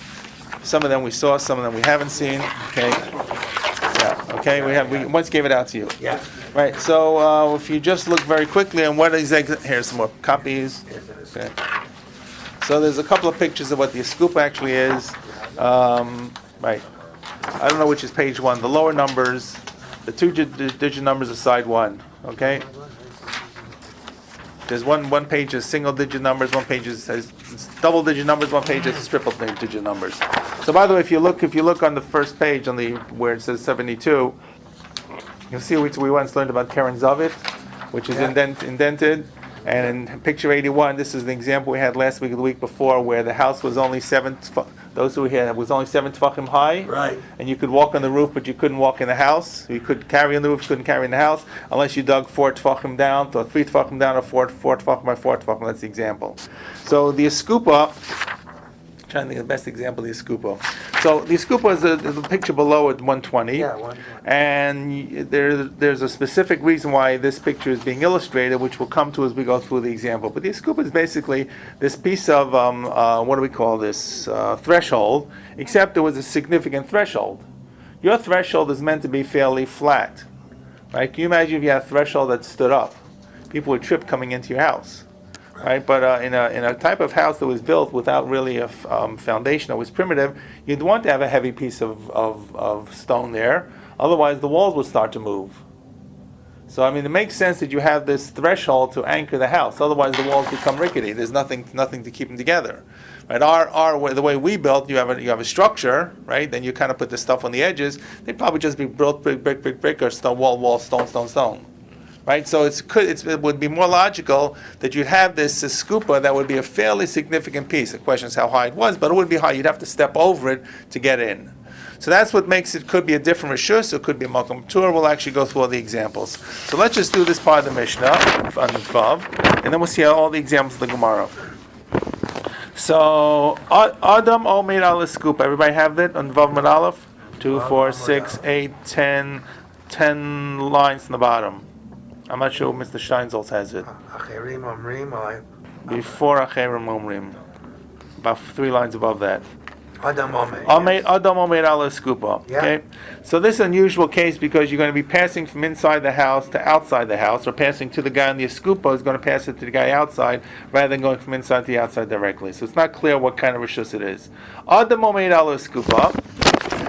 Some of them we saw, some of them we haven't seen. Okay. Yeah, okay, we once gave it out to you. Yeah. Right, so if you just look very quickly on what is, here's some more copies. Okay. So there's a couple of pictures of what the skupa actually is. Right. I don't know which is page 1. The lower numbers, the two-digit numbers are side 1. Okay. There's one page is single-digit numbers, one page has double-digit numbers, one page is triple-digit numbers. So by the way, if you look on the first page on the where it says 72, you'll see we once learned about Karen Zavit, which is indented. And in picture 81, this is the example we had last week or the week before, where the house was only those who were here, was only 7 tefachim high. Right. And you could walk on the roof, but you couldn't walk in the house. You could carry on the roof, couldn't carry in the house, unless you dug 4 tefachim down, or 3 tefachim down, or 4 tefachim by 4 tefachim. That's the example. So the skupa, trying to think of the best example of the skupa. So the skupa is the picture below at 120. Yeah, 120. And there's a specific reason why this picture is being illustrated, which we'll come to as we go through the example. But the skupa is basically this piece of, what do we call this, threshold, except there was a significant threshold. Your threshold is meant to be fairly flat. Right? Can you imagine if you had a threshold that stood up? People would trip coming into your house. Right, but in a type of house that was built without really a foundation that was primitive, you'd want to have a heavy piece of stone there. Otherwise, the walls would start to move. So, I mean, it makes sense that you have this threshold to anchor the house. Otherwise, the walls become rickety. There's nothing to keep them together. Right? The way we built, you have a structure, right? Then you kind of put the stuff on the edges. They'd probably just be built brick, or stone wall, stone. Right, so it would be more logical that you'd have this skupa that would be a fairly significant piece. The question is how high it was, but it would be high. You'd have to step over it to get in. So that's what makes it, could be a different rishus, it could be a makom tour. We'll actually go through all the examples. So let's just do this part of the Mishnah, on the Vav, and then we'll see all the examples of the Gemara. So, Adam Omer al skupa. Everybody have that on Vav Mid Aleph? 2, 4, 6, 8, 10 lines on the bottom. I'm not sure Mr. Steinsaltz has it. Acherim Omrim, Before Acherim Omrim. About 3 lines above that. Adam Omer. Adam Omer ala skupa. Okay? So this is an unusual case because you're going to be passing from inside the house to outside the house, or passing to the guy on the skupa is going to pass it to the guy outside, rather than going from inside to the outside directly. So it's not clear what kind of rishus it is. Adam Omer ala skupa.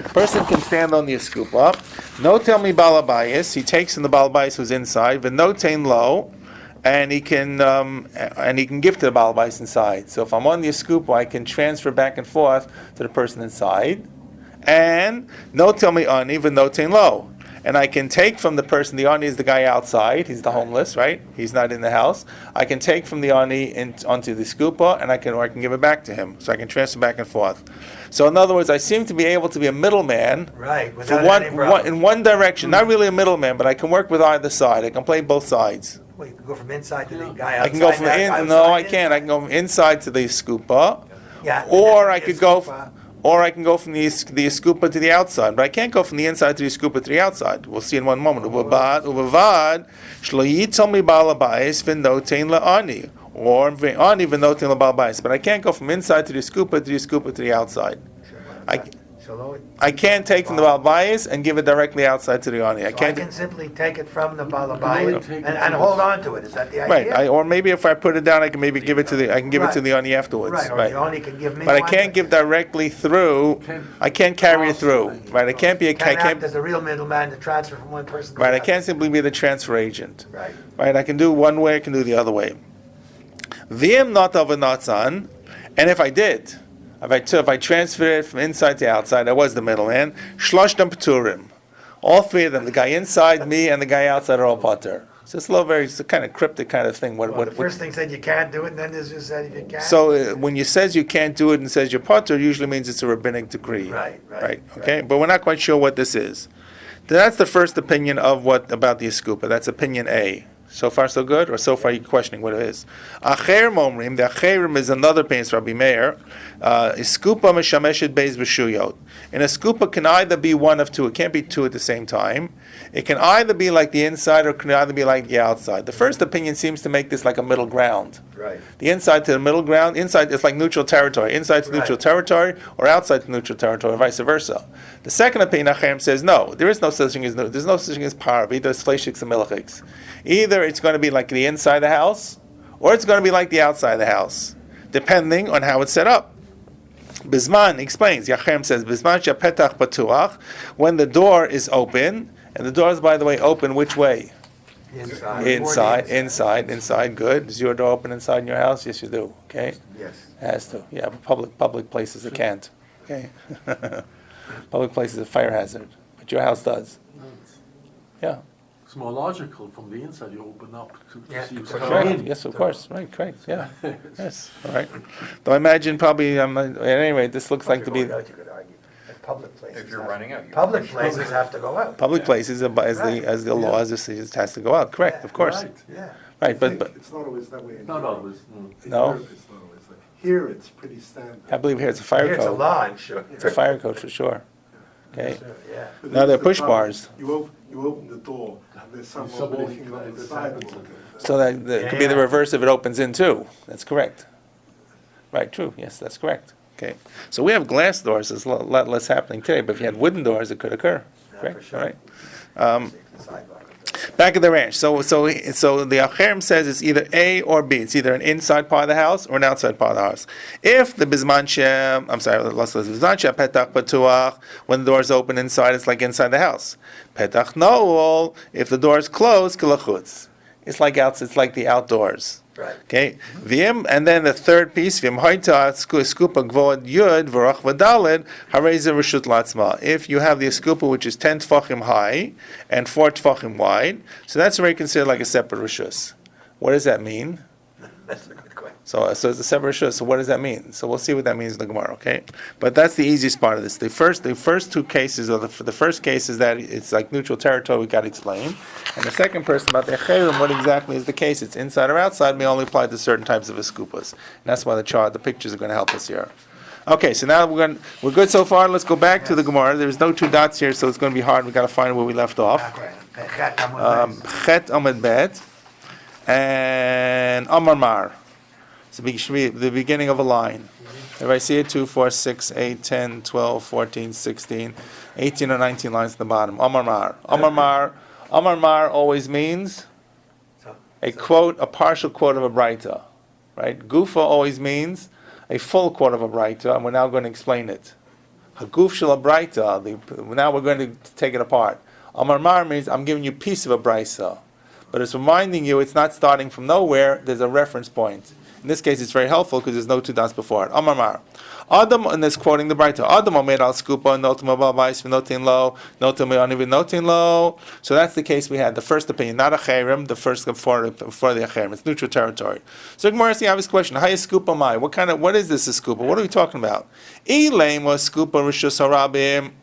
Person can stand on the skupa. No tell me balabayis. He takes in the balabayis who's inside. V'notein lo, and he can give to the balabayis inside. So if I'm on the skupa, I can transfer back and forth to the person inside. And no tell me ani, v'notein lo, and I can take from the person. The ani is the guy outside. He's the homeless, right? He's not in the house. I can take from the ani onto the skupa, and I can give it back to him. So I can transfer back and forth. So in other words, I seem to be able to be a middleman, Right, for in one direction. Not really a middleman, but I can work with either side. I can play both sides. Well, you can go from inside to the guy outside. I can go from I can't. I can go from inside to the skupa, Yeah, or I could go from the skupa to the outside. But I can't go from the inside to the skupa to the outside. We'll see in one moment. Ubavad shlo yitzol mi balabayis v'notein la'ani. Or on even though but I can't go from inside to the skupa to the outside. I can't take from the balbayis and give it directly outside to the ani. I can simply take it from the balabayis and hold on to it. Is that the idea? Right. Or maybe if I put it down, I can maybe give it to the ani afterwards. Right. Or the ani can give me. But I can't give directly through. I can't carry it through. Right. I can't be a. Can't act as a real middleman to transfer from one person to right. the I can't simply be the transfer agent. Right. Right. I can do one way. I can do the other way. V'im not of a natzan, and if I did, if I transferred it from inside to outside, I was the middleman. Shloshtam p'turim, all 3 of them, the guy inside me and the guy outside, are all patur. So it's a kind of cryptic kind of thing. The first thing said you can't do it, and then there's just said if you can. So when you says you can't do it and says you're patur, it usually means it's a rabbinic decree. Right. Okay, but we're not quite sure what this is. That's the first opinion of about the skupa. That's opinion A. So far, so good, or so far you're questioning what it is? Acher momrim. The acherim is another pains, Rabbi Meir. Iskupa mishameshet beis b'shuyot. And a skupa can either be one of two. It can't be two at the same time. It can either be like the inside, or it can either be like the outside. The first opinion seems to make this like a middle ground. Right. The inside to the middle ground. Inside is like neutral territory. Inside to neutral territory, or outside to neutral territory, or vice versa. The second opinion, Acherim, says no. There is no such thing as there's no such thing as parv. Either it's fleishiks and milichiks. Either it's going to be like the inside of the house, or it's going to be like the outside of the house, depending on how it's set up. Bisman explains. Yachem says Bisman shapetach patuach, when the door is open, and the door is, by the way, open which way? Inside. Good. Is your door open inside in your house? Yes, you do. Okay. Yes. It has to. Yeah, but public places it can't. Okay. Public places is a fire hazard, but your house does. Yeah. It's more logical from the inside. You open up to Yeah, see what's to going go on. in. Yes, of course. Right. Correct. Yeah. Yes. All right. Though I imagine probably. Anyway, this looks like to be. You could argue that public places. If you're running out, you- Public places have to go out. Public places, as the law, as the decisions, has to go out. Correct, of course. Right. Yeah. Right, I think but it's not always that way in Not Europe. always. No. In No? Europe, it's not always that. Here, it's pretty standard. I believe here it's a fire Here it's a code. law, I'm sure. It's a fire code for sure. Okay. Yeah. But Now they're that's the push problem. bars. You open the door, and there's someone Somebody walking on the this sidewalk. happens. So that it could be the reverse if it opens in too. That's correct. Right, true. Yes, that's correct. Okay. So we have glass doors. There's a lot less happening today. But if you had wooden doors, it could occur. Yeah, Correct. for sure. All right. Sidewalk. Back at the ranch. So the Acherim says it's either A or B. It's either an inside part of the house or an outside part of the house. If the Bisman petach patuach, when the door is open inside, it's like inside the house. Petach noel, if the door is closed, kilachutz. It's like it's like the outdoors. Right. Okay. V'im, and then the third piece, v'im hoita skupa gvod yud v'rach v'daled hareza reshut latzma. If you have the skupa which is 10 tfachim high and 4 tfachim wide, so that's already considered like a separate reshus. What does that mean? That's a good question. So it's a separate reshus. So what does that mean? So we'll see what that means in the Gemara. Okay. But that's the easiest part of this. The first two cases, or the first case is that it's like neutral territory. We got to explain. And the second person about the Echerim, what exactly is the case? It's inside or outside, may only apply to certain types of eskupas. And that's why the pictures are going to help us here. Okay, so now we're good so far. Let's go back to the Gemara. There's no 2 dots here, so it's going to be hard. We've got to find where we left off. Chet Amud Bet and Amar Mar. So it should be the beginning of a line. If I see it, 2, 4, 6, 8, 10, 12, 14, 16, 18 or 19 lines at the bottom. Amar Mar. Amar Mar always means a quote, a partial quote of a braita, right? Gufa always means a full quote of a braita, and we're now going to explain it. Haguf shel a braita. Now we're going to take it apart. Amar Mar means I'm giving you a piece of a braita, but it's reminding you it's not starting from nowhere. There's a reference point. In this case, it's very helpful because there's no 2 dots before it. Amar Mar. Adam, and this quoting the Braita. Adam omer al skupa notim abais v'notin lo notim me'ani v'notin lo. So that's the case we had. The first opinion, not a chayrim. The first before the chayrim. It's neutral territory. So Gemara asks the obvious question: How is skupa mai? What is this a skupa? What are we talking about? Elaim was skupa rishus harabim.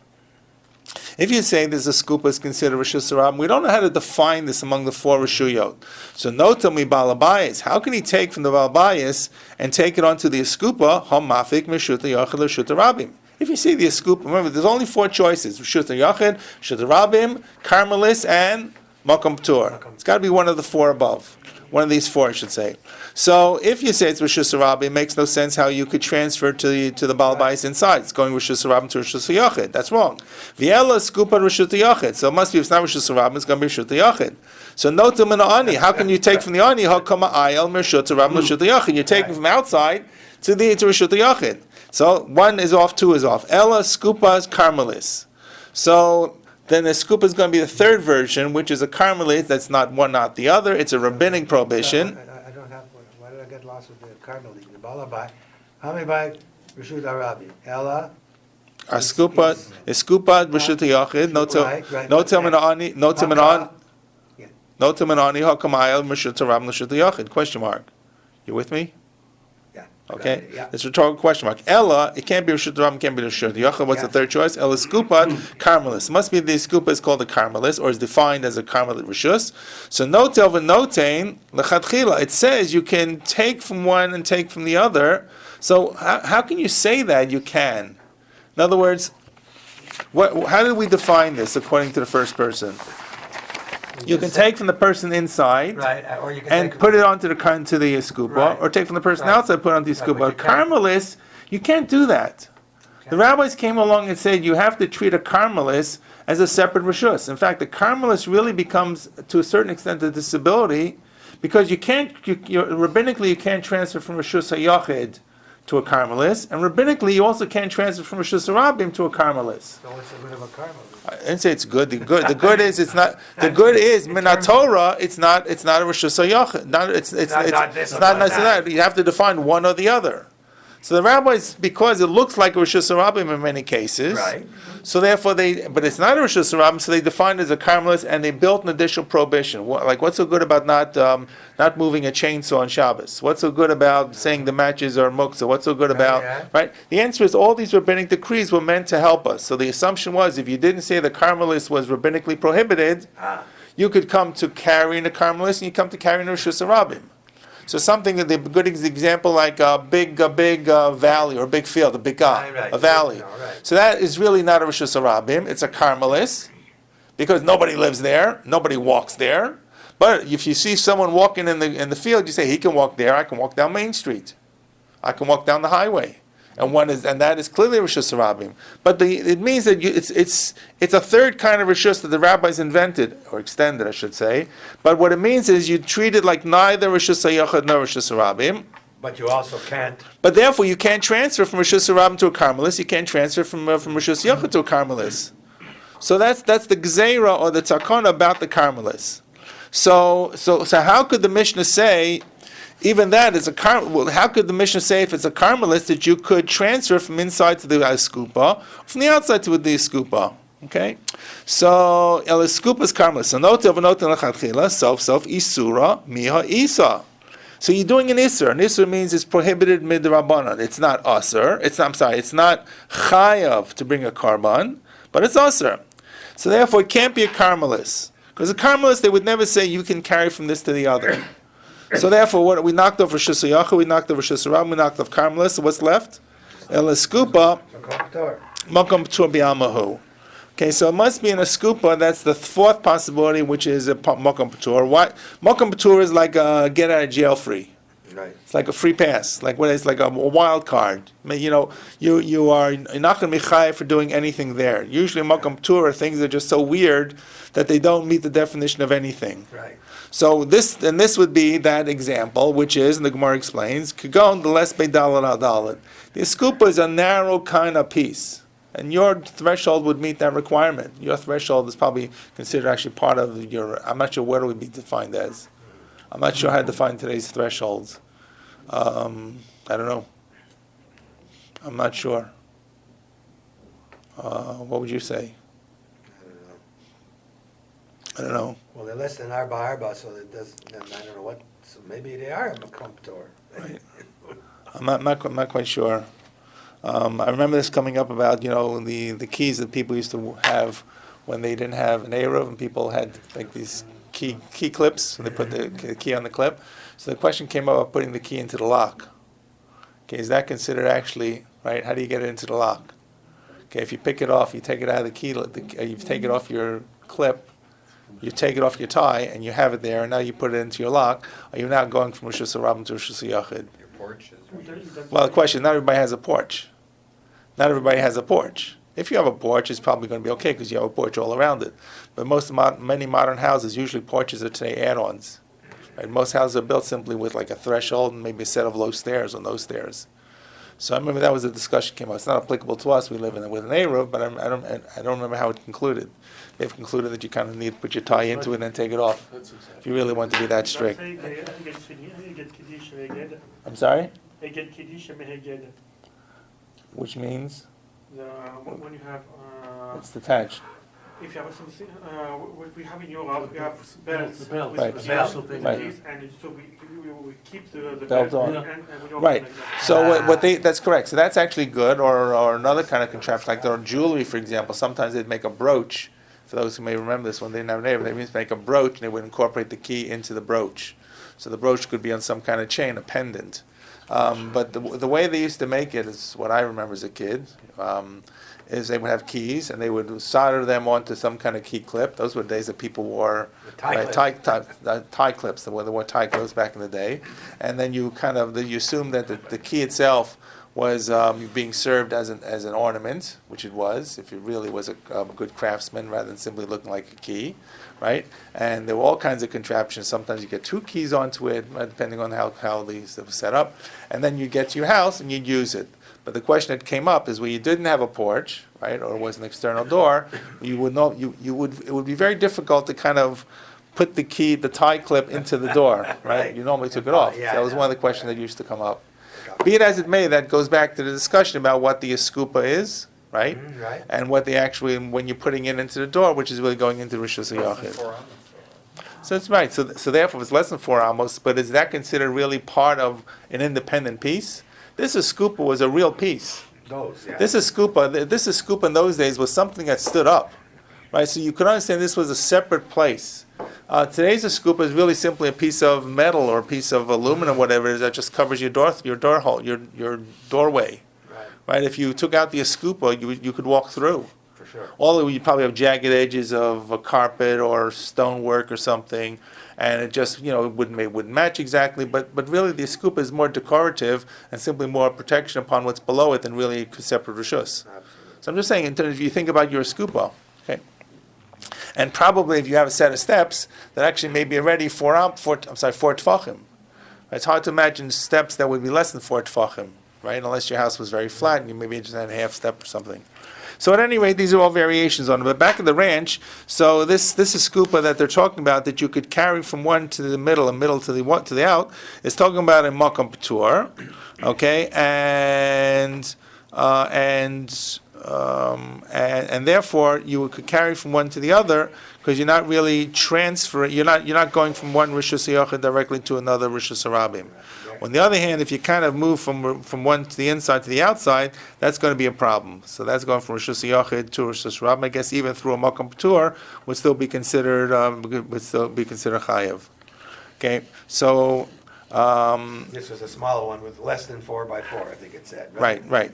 If you say there's a skupa is considered Rishus Harabim, we don't know how to define this among the 4 Rishuyot. So notam mi balabayis. How can he take from the balabayis and take it onto the skupa? Hom mafik mishuta yachid Rishut Harabim. If you see the skupa, remember there's only 4 choices: Rishut Yachid, Rishut Harabim, Carmelis, and Makom Ptur. It's got to be one of the 4 above. One of these 4, I should say. So if you say it's Rishus Harabim, it makes no sense how you could transfer to the Balabais inside. It's going Rishus Harabim to Rishus Yachid. That's wrong. Viela skupa Rishus Yachid. So it must be, if it's not Rishus Harabim, it's going to be Rishus Yachid. So notam and ani. How can you take from the ani? Hakama ayel Rishus Harabim Rishus Yachid. You're taking from outside to Rishus Yachid. So 1 is off, 2 is off. Ella skupas Carmelis. So then the skupa is going to be the 3rd version, which is a Carmelit. That's not one, not the other. It's a rabbinic prohibition. I don't have, why did I get lost with the Carmelit? The Balabai. How many by Rishut Arabi? Ella? A skupa is skupa b'shut yachid. Notam and ani. Notam and ani. Notam and ani. Hakamayel b'shut Harabim l'shut yachid. Question mark. You with me? Yeah. Okay, Right, yeah. it's a rhetorical question mark. Ella, it can't be Rishut Rabbim, can't be Rishut Yochid. What's the Yeah. third choice? Ella Skupat, Carmelis. It must be the Skupa is called a Carmelis, or is defined as a Carmelit Rishus. So Notel v'Notein lechatchila. It says you can take from one and take from the other. So how can you say that you can? In other words, how did we define this according to the first person? You can take from the person inside, Right, or you can and take. put it onto the skupa, Right. or take from the person Right. outside, put it onto the Right, but skupa. you can't- Carmelis, you can't do that. The rabbis came along and said you have to treat a carmelis as a separate rishus. In fact, the carmelis really becomes, to a certain extent, a disability, because rabbinically you can't transfer from rishus hayachid to a carmelis, and rabbinically you also can't transfer from rishus harabim to a carmelis. So what's the good of a karma? I didn't say it's good. The good is it's not. The good is minat Torah. It's not a rishus hayachid. It's not nice to that. You have to define one or the other. So the rabbis, because it looks like a rishus harabim in many cases, Right. so therefore but it's not a rishus harabim. So they defined it as a carmelis, and they built an additional prohibition. What's so good about not moving a chainsaw on Shabbos? What's so good about saying the matches are muktzah? What's so good about yeah. right? The answer is all these rabbinic decrees were meant to help us. So the assumption was if you didn't say the carmelis was rabbinically prohibited, you could come to carrying a carmelis, and you come to carrying a rishus harabim. So something that the good example like a big valley or a big field, a big Right. a valley. Right. So that is really not a rishus harabim. It's a carmelis because nobody lives there, nobody walks there. But if you see someone walking in the field, you say he can walk there. I can walk down Main Street. I can walk down the highway. And that is clearly rishus harabim. But it means that it's a third kind of rishus that the rabbis invented or extended, I should say. But what it means is you treat it like neither rishus hayachid nor rishus harabim. But you also can't. But therefore, you can't transfer from rishus harabim to a carmelis. You can't transfer from rishus hayachid to a carmelis. So that's the gzeira or the takana about the carmelis. So how could the Mishnah say? Even that is how could the Mishnah say if it's a carmelis that you could transfer from inside to the skupa, from the outside to the skupa? Okay, so el skupa is carmelis. So note lechatchila self isura miha isa. So you're doing an isur. An isur means it's prohibited midrabanan. It's not asur. It's not chayav to bring a karban, but it's asur. So therefore, it can't be a carmelis because a carmelis they would never say you can carry from this to the other. So therefore, what we knocked off Rishus Hayachid, we knocked off Rishus Harabim, we knocked off Carmelis. So what's left? El Skupa, Makom P'tur B'Yamahu. Okay, so it must be in a skupa. That's the fourth possibility, which is a Makom P'tur. Why? Makom P'tur is like a get out of jail free. Right. It's like a free pass. Like what? It's like a wild card. I mean, you're not going to be chayav for doing anything there. Usually, Makom P'tur are things that are just so weird that they don't meet the definition of anything. Right. So this would be that example, which is, and the Gemara explains, Kagon the less beidalad adalit. The skupa is a narrow kind of piece, and your threshold would meet that requirement. Your threshold is probably considered actually part of your. I'm not sure what it would be defined as. I'm not sure how to define today's thresholds. I don't know. I'm not sure. What would you say? I don't know. Well, they're less than arba, so it does. Then I don't know what. So maybe they are a makom p'tur. Right. I'm not quite sure. I remember this coming up about the keys that people used to have when they didn't have an Eruv, and people had like these key clips, and they put the key on the clip. So the question came up about putting the key into the lock. Okay, is that considered actually right? How do you get it into the lock? Okay, if you pick it off, you take it out of the key, you take it off your clip. You take it off your tie and you have it there, and now you put it into your lock. Are you now going from Rishus Harabim to Rishus Hayachid? Your porch is. Well, the question: not everybody has a porch. Not everybody has a porch. If you have a porch, it's probably going to be okay because you have a porch all around it. But many modern houses, usually porches are today add-ons. Right? Most houses are built simply with like a threshold and maybe a set of low stairs or no stairs. So I remember that was a discussion came up. It's not applicable to us. We live with an A-roof, but I don't remember how it concluded. They've concluded that you kind of need to put your tie into it and then take it off if you really want to be that strict. I'm sorry? Which means? When you have It's detached. if you have something, we have in Europe, we have belts. The belt, with Right. the belts special thing. Right. And so we keep the Belt belt on. and we open Right. like that. So what they that's correct. So that's actually good, or another kind of contraption, like their jewelry, for example. Sometimes they'd make a brooch. For those who may remember this, when they didn't have a neighbor, they used to make a brooch, and they would incorporate the key into the brooch. So the brooch could be on some kind of chain, a pendant. But the way they used to make it is what I remember as a kid. Is they would have keys and they would solder them onto some kind of key clip. Those were days that people wore tie clips. They wore tie clips back in the day, and then you you assume that the key itself was being served as an ornament, which it was, if it really was a good craftsman rather than simply looking like a key, right? And there were all kinds of contraptions. Sometimes you get two keys onto it, depending on how these were set up, and then you get to your house and you'd use it. But the question that came up is where you didn't have a porch, right, or it was an external door, it would be very difficult to kind of put the tie clip into the door, right? You normally took it off. Yeah, So that was I know. one of the questions that used to come up. Be it as it may, that goes back to the discussion about what the eskupa is, right? Right. And what they actually, when you're putting it into the door, which is really going into Rishus HaYachid. So it's right. So therefore, it's less than 4 amos, but is that considered really part of an independent piece? This eskupa was a real piece. This eskupa in those days was something that stood up, right? So you could understand this was a separate place. Today's eskupa is really simply a piece of metal or a piece of aluminum, whatever it is, that just covers your door hole, your doorway. Right? If you took out the eskupa, you could walk through. For sure. Although you probably have jagged edges of a carpet or stonework or something, and it just wouldn't match exactly. But really, the eskupa is more decorative and simply more protection upon what's below it than really separate rishus. So I'm just saying, in terms if you think about your eskupa, okay. And probably if you have a set of steps that actually may be already 4 tefachim. It's hard to imagine steps that would be less than 4 tefachim, right? Unless your house was very flat and you maybe just had a half step or something. So at any rate, these are all variations on it. But back of the ranch, so this is scupa that they're talking about that you could carry from one to the middle and middle to the out is talking about a makam patur, okay, and therefore you could carry from one to the other because you're not really transferring. You're not going from one rishus hayachid directly to another rishus harabim. On the other hand, if you kind of move from one to the inside to the outside, that's going to be a problem. So that's going from rishus hayachid to rishus harabim. I guess even through a makam patur would still be considered chayav. Okay, so This was a smaller one with less than 4 by 4, I think it said. right.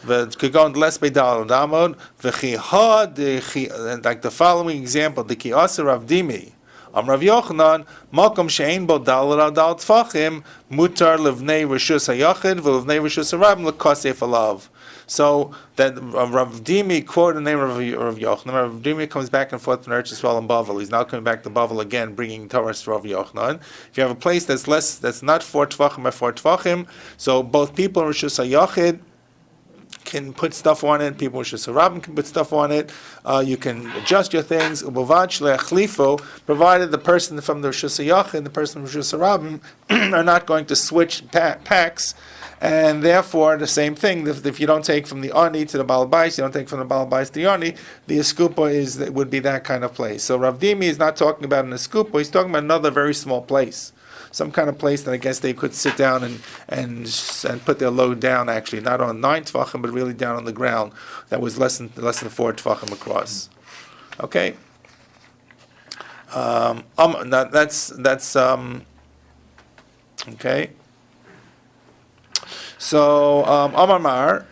V'kegon less beidal damod v'chiha like the following example: the kiasa Rav Dimi, Rav Yochanan, makom she'ein bo dal tfachim mutar levnei rishus hayachid v'levnei rishus harabim lekasef alav. So that Rav Dimi quoted the name of Rav Yochanan. Rav Dimi comes back and forth from Eretz Yisrael and Bavel. He's now coming back to Bavel again, bringing Torah to Rav Yochanan. If you have a place that's not 4 tefachim by 4 tefachim, so both people in Rishus hayachid can put stuff on it. People with Rishus harabim can put stuff on it. You can adjust your things. Provided the person from the Rishus hayachid and the person from Rishus harabim are not going to switch packs, and therefore the same thing. If you don't take from the ani to the balabais, you don't take from the balabais to the ani. The eskupa would be that kind of place. So Rav Dimi is not talking about an eskupa. He's talking about another very small place. Some kind of place that I guess they could sit down and put their load down, actually, not on 9 tefachim, but really down on the ground. That was less than 4 tefachim across. Okay. That's okay. So Amar Mar.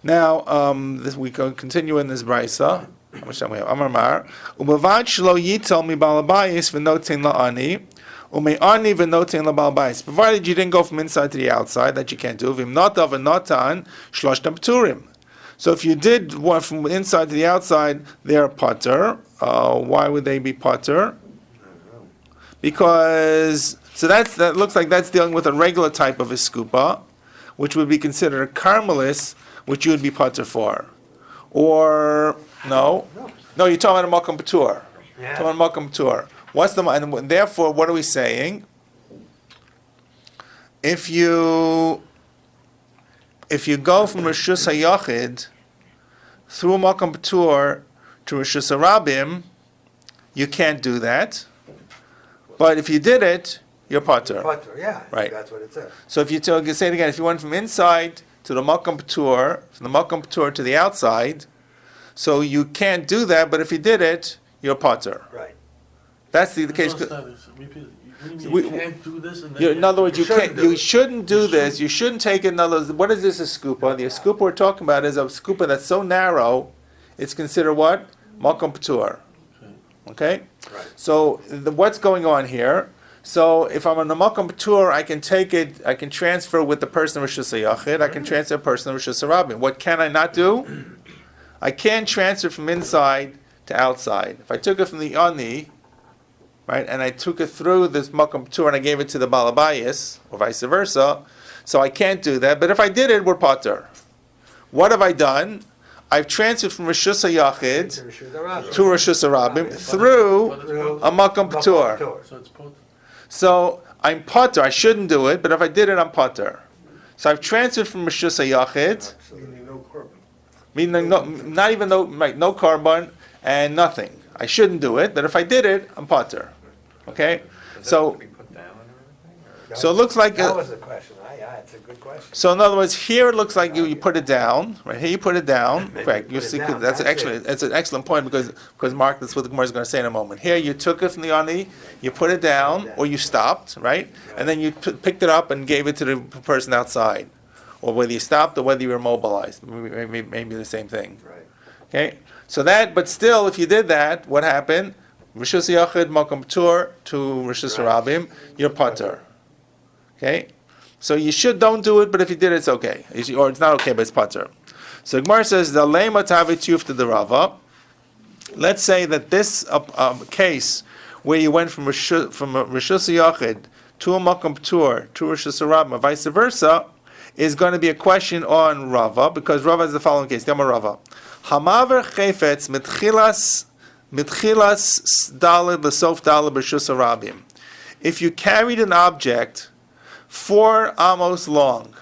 Now we can continue in this brisa. How much time we have? Amar Mar. Umavad shlo yitel mi balabayis v'notin la'ani. Provided you didn't go from inside to the outside, that you can't do. So if you did one from inside to the outside, they're pater. Why would they be pater? Because that looks like that's dealing with a regular type of eskupa, which would be considered a carmelis, which you would be pater for. Or no, you're talking about a makam patur. Yeah. Talking about makam patur. And therefore, what are we saying? If you go from Rishus hayachid through a makam patur to Rishus Harabim, you can't do that. But if you did it, you're patur. Putter, yeah, Right. that's what it says. So if you say it again, if you went from inside to the Makam Patur, from the Makam Patur to the outside, so you can't do that, but if you did it, you're patur. Right. That's the case. Repeat it. What do you We- mean you can't do this and then In other words, you shouldn't can't. do You it. shouldn't do this. You shouldn't take it. In other words, what is this a scupa? The scupa we're talking about is a scupa that's so narrow, it's considered what? Makam Patur. Okay? Right. So what's going on here? So if I'm on the Makam Patur, I can take it, I can transfer with the person of Rishus HaYachid, I can transfer a person of Rishus HaRabim. What can I not do? I can't transfer from inside to outside. If I took it from the Ani, right, and I took it through this Makam Patur and I gave it to the Balabayas, or vice versa, so I can't do that. But if I did it, we're Pater. What have I done? I've transferred from Rishus HaYachid to Rishus HaRabim through a Makam Patur. So it's put. So I'm Pater. I shouldn't do it, but if I did it, I'm Pater. So I've transferred from Rishus HaYachid, Meaning no carbon. meaning not even no carbon and nothing. I shouldn't do it, but if I did it, I'm Pater. Okay? So it looks like That was the question. It's a good question. so in other words, here it looks like you put it down, right? Here you put it down. Maybe Correct. you You put it see, down, that's that's actually it. it's an excellent point because Mark, that's what the Gemara is going to say in a moment. Here you took it from the ani, you put it down, or you stopped, right? And then you picked it up and gave it to the person outside, or whether you stopped or whether you were mobilized, maybe the same thing. Right. Okay. So that, but still, if you did that, what happened? Rishus Yachid Makam Tur to Rishus Harabim, you're pater. Okay. So you don't do it, but if you did, it's okay. Or it's not okay, but it's pater. So Gemara says the lema tavit to the Rava. Let's say that this case where you went from Rishus Yachid to a Makam Tur to Rishus Harabim, or vice versa, is going to be a question on Rava, because Rava is the following case. Dama Rava. Hamaver chayfetz mitchilas daled l'sof daled b'Rishus Harabim. If you carried an object 4 amos long,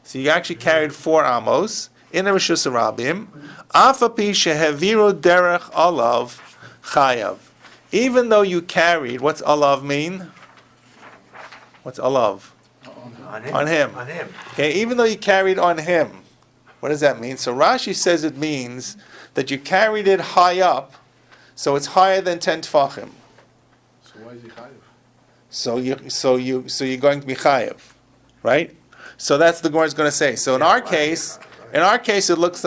so you actually carried 4 amos in a Rishus Harabim, afapi sheheviro derech alav chayav. Even though you carried, what's alav mean? What's alav? On him. On him. Okay, even though you carried on him, what does that mean? So Rashi says it means that you carried it high up, so it's higher than 10 tefachim. So why is he chayiv? So you're going to be chayiv, right? So that's the Gemara is going to say. So in our case, it looks.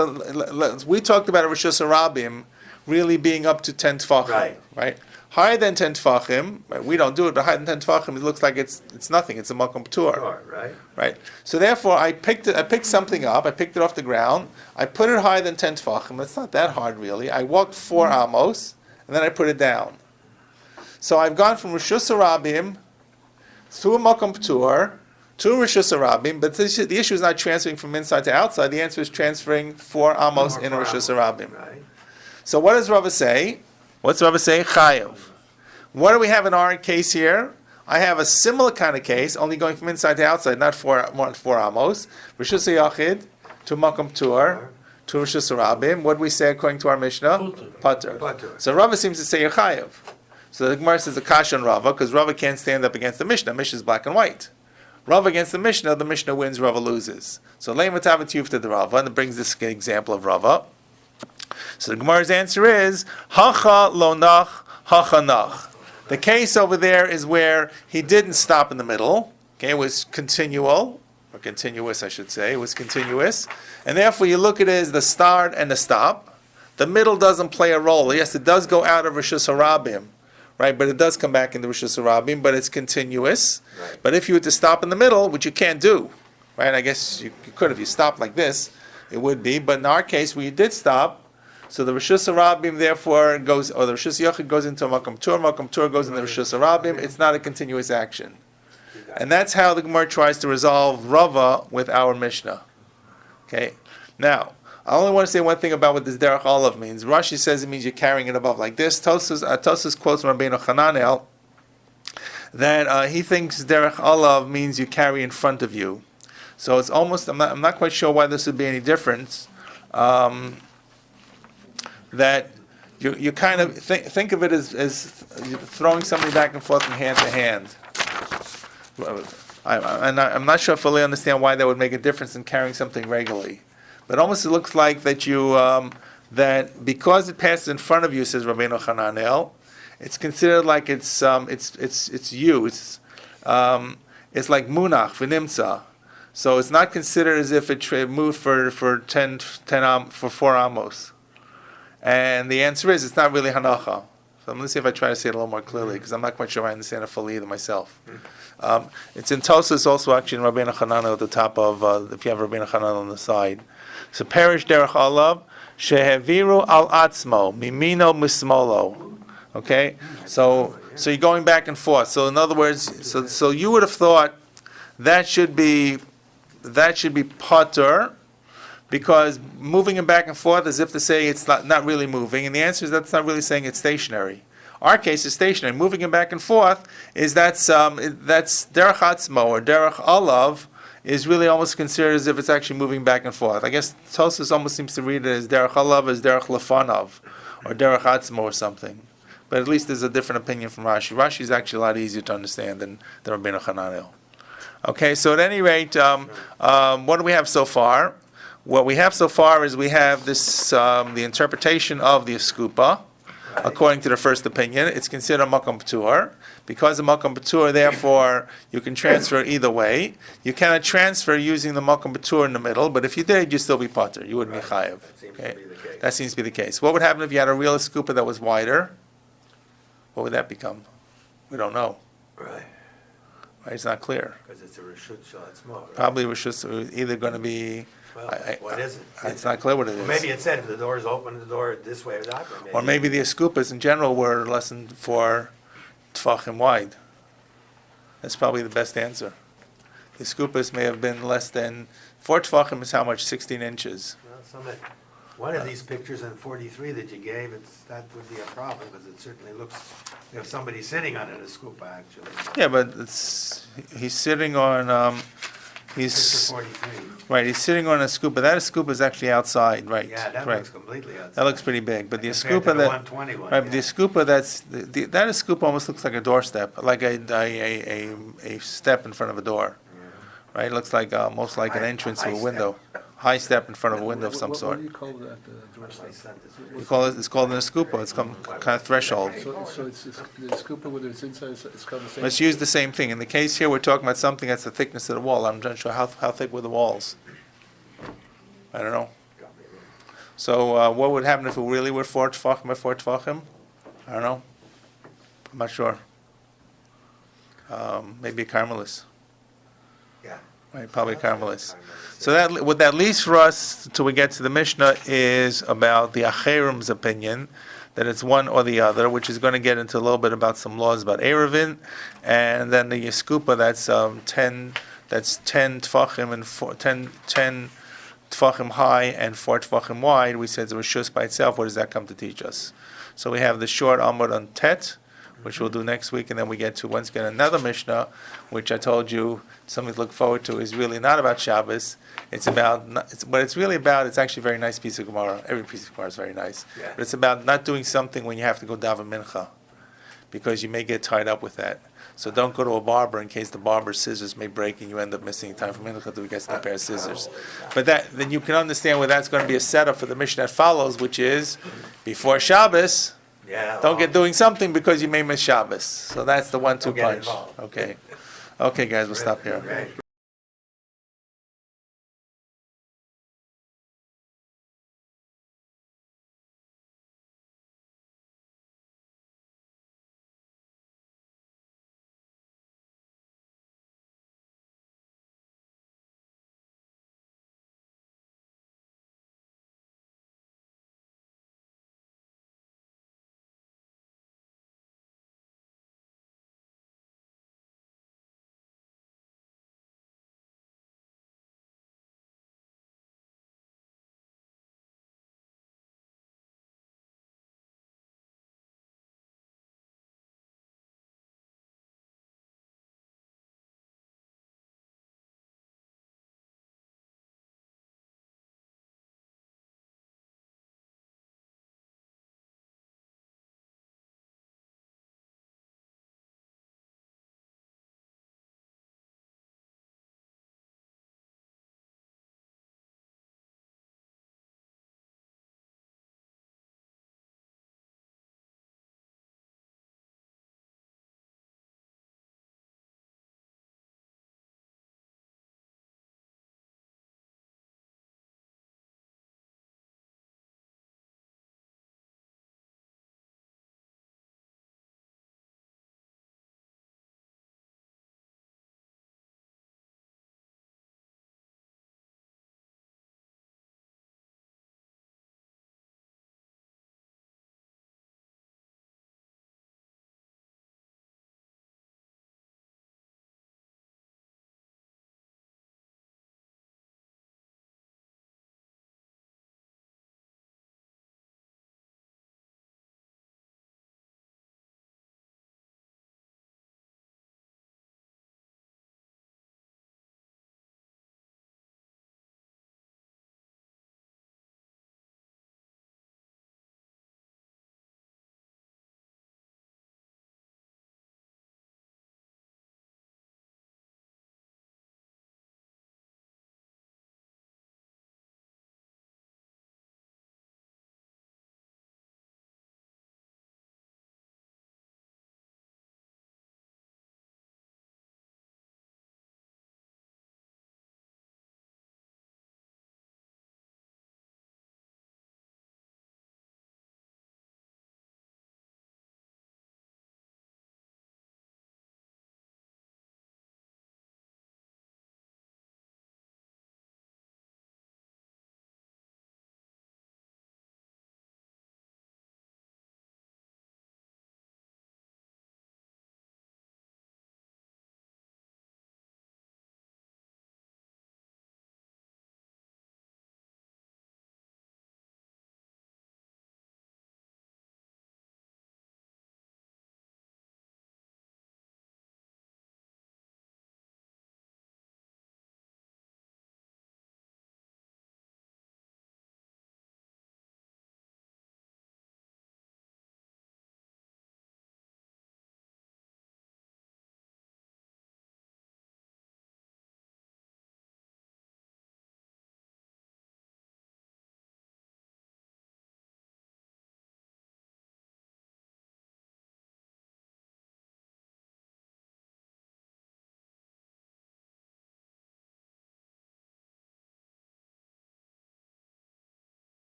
We talked about a Rishus Harabim really being up to 10 tefachim, right? Higher than 10 tefachim, right? We don't do it, but higher than 10 tefachim, it looks like it's nothing. It's a makom p'tur. Sure, right? Right. So therefore, I picked something up. I picked it off the ground. I put it higher than 10 tefachim. It's not that hard, really. I walked 4 amos, and then I put it down. So I've gone from Rishus Harabim through a makom p'tur to Rishus Harabim, but the issue is not transferring from inside to outside. The answer is transferring 4 amos in Rishus Harabim. Right. So what does Rava say? What's Rava say? Chayav. What do we have in our case here? I have a similar kind of case, only going from inside to outside, not 4 amos. Rishus Yachid to Makam Tur to Rishus Harabim. What do we say according to our Mishnah? Pater. Pater. So Rava seems to say you're Chayav. So the Gemara says a kasha on Rava, because Rava can't stand up against the Mishnah. Mishnah is black and white. Rava against the Mishnah wins, Rava loses. So Leim Atavat Yufta the Rava, and it brings this example of Rava. So the Gemara's answer is hacha lo nach, hacha nach. The case over there is where he didn't stop in the middle. Okay, it was continual, or continuous, I should say. It was continuous, and therefore you look at it as the start and the stop. The middle doesn't play a role. Yes, it does go out of Rishus Harabim, right? But it does come back into Rishus Harabim, but it's continuous. Right. But if you were to stop in the middle, which you can't do, right? I guess you could if you stopped like this, it would be. But in our case, where you did stop, so the Rishus Harabim therefore goes, or the Rishus Yachid goes into Makam Tur goes into the Rishus Harabim. It's not a continuous action. And that's how the Gemara tries to resolve Rava with our Mishnah. Okay? Now, I only want to say one thing about what this Derech Olav means. Rashi says it means you're carrying it above like this. Tosfos quotes from Rabbeinu Hananel that he thinks Derech Olav means you carry in front of you. So it's almost, I'm not quite sure why this would be any difference. That you kind of think of it as throwing somebody back and forth from hand to hand. I'm not sure I fully understand why that would make a difference in carrying something regularly. But almost it looks like that you that because it passes in front of you, says Rabbeinu Hananel, it's considered like it's you. It's like munach v'nimtza. So it's not considered as if it moved for 4 amos. And the answer is it's not really hanacha. So let's see if I try to say it a little more clearly, because I'm not quite sure I understand it fully either myself. It's in Tosas also actually in Rabbeinu Hananel at the top of, if you have Rabbeinu Hananel on the side. So perish derech alav sheheviru al atzmo mimino mismolo. Okay, so you're going back and forth. So in other words, so you would have thought that should be potter, because moving it back and forth as if to say it's not really moving, and the answer is that's not really saying it's stationary. Our case is stationary. Moving it back and forth is that's derech atzmo or derech alav is really almost considered as if it's actually moving back and forth. I guess Tosfos almost seems to read it as derech alav as derech lefanav or derech atzmo or something. But at least there's a different opinion from Rashi. Rashi is actually a lot easier to understand than Rabbeinu Hananel. Okay, so at any rate, what do we have so far? What we have so far is we have this the interpretation of the Eskupa. According to the first opinion, it's considered a Makom P'tur. Because of Makom P'tur, therefore, you can transfer either way. You cannot transfer using the Makom P'tur in the middle, but if you did, you'd still be Pater. You wouldn't be Chayev. Okay? That seems to be the case. What would happen if you had a real Eskupa that was wider? What would that become? We don't know. Right. Right? It's not clear. Because it's a Rishut Shal Atzmo, right? Probably was just either going to be... Well, what is it? It's not clear what it is. Well, maybe it said if the door is open, the door this way or that way. Or maybe the Eskupas in general were less than 4 Tfachim wide. That's probably the best answer. The Eskupas may have been less than 4 Tfachim is how much? 16 inches. Well, one of these pictures in 43 that you gave, that would be a problem because it certainly looks, you have somebody sitting on it, a scupa actually. Yeah, but he's sitting on Picture 43. right. He's sitting on a scupa. That Eskupa is actually outside, right? Yeah, that right. looks completely outside. That looks pretty big, but the Compared Eskupa to the that 121, right, but the yeah. Eskupa that Eskupa almost looks like a doorstep, like a step in front of a door. Right, it looks like almost like an entrance to a window, high step in front of a window of some What sort. do you call that? We call it. It's called an Eskupa. It's kind of threshold. So it's the scooper, whether it's inside, it's called the same. Let's use the same thing. In the case here, we're talking about something that's the thickness of the wall. I'm not sure how thick were the walls. I don't know. So what would happen if it really were 4 Tfachim by 4 Tfachim? I don't know. I'm not sure. Maybe a Carmelis. Yeah. Right, probably Carmelis. So what that leaves for us till we get to the Mishnah is about the Acherim's opinion, that it's one or the other, which is going to get into a little bit about some laws about Erevin, and then the Yeskupa that's 10 Tfachim and 10 Tfachim high and 4 Tfachim wide. We said it's a Rishus by itself. What does that come to teach us? So we have the short Amud on Tet, which we'll do next week, and then we get to once again another Mishnah, which I told you something to look forward to. Is really not about Shabbos. It's about what it's really about. It's actually a very nice piece of Gemara. Every piece of Gemara is very nice, Yeah. but it's about not doing something when you have to go daven mincha, because you may get tied up with that. So don't go to a barber in case the barber's scissors may break and you end up missing time for mincha to get a pair of scissors. But then you can understand where that's going to be a setup for the Mishnah that follows, which is before Shabbos. Yeah. Don't get doing something because you may miss Shabbos. So that's the 1-2 Don't get punch. involved. Okay. Okay, guys, we'll stop here. Right.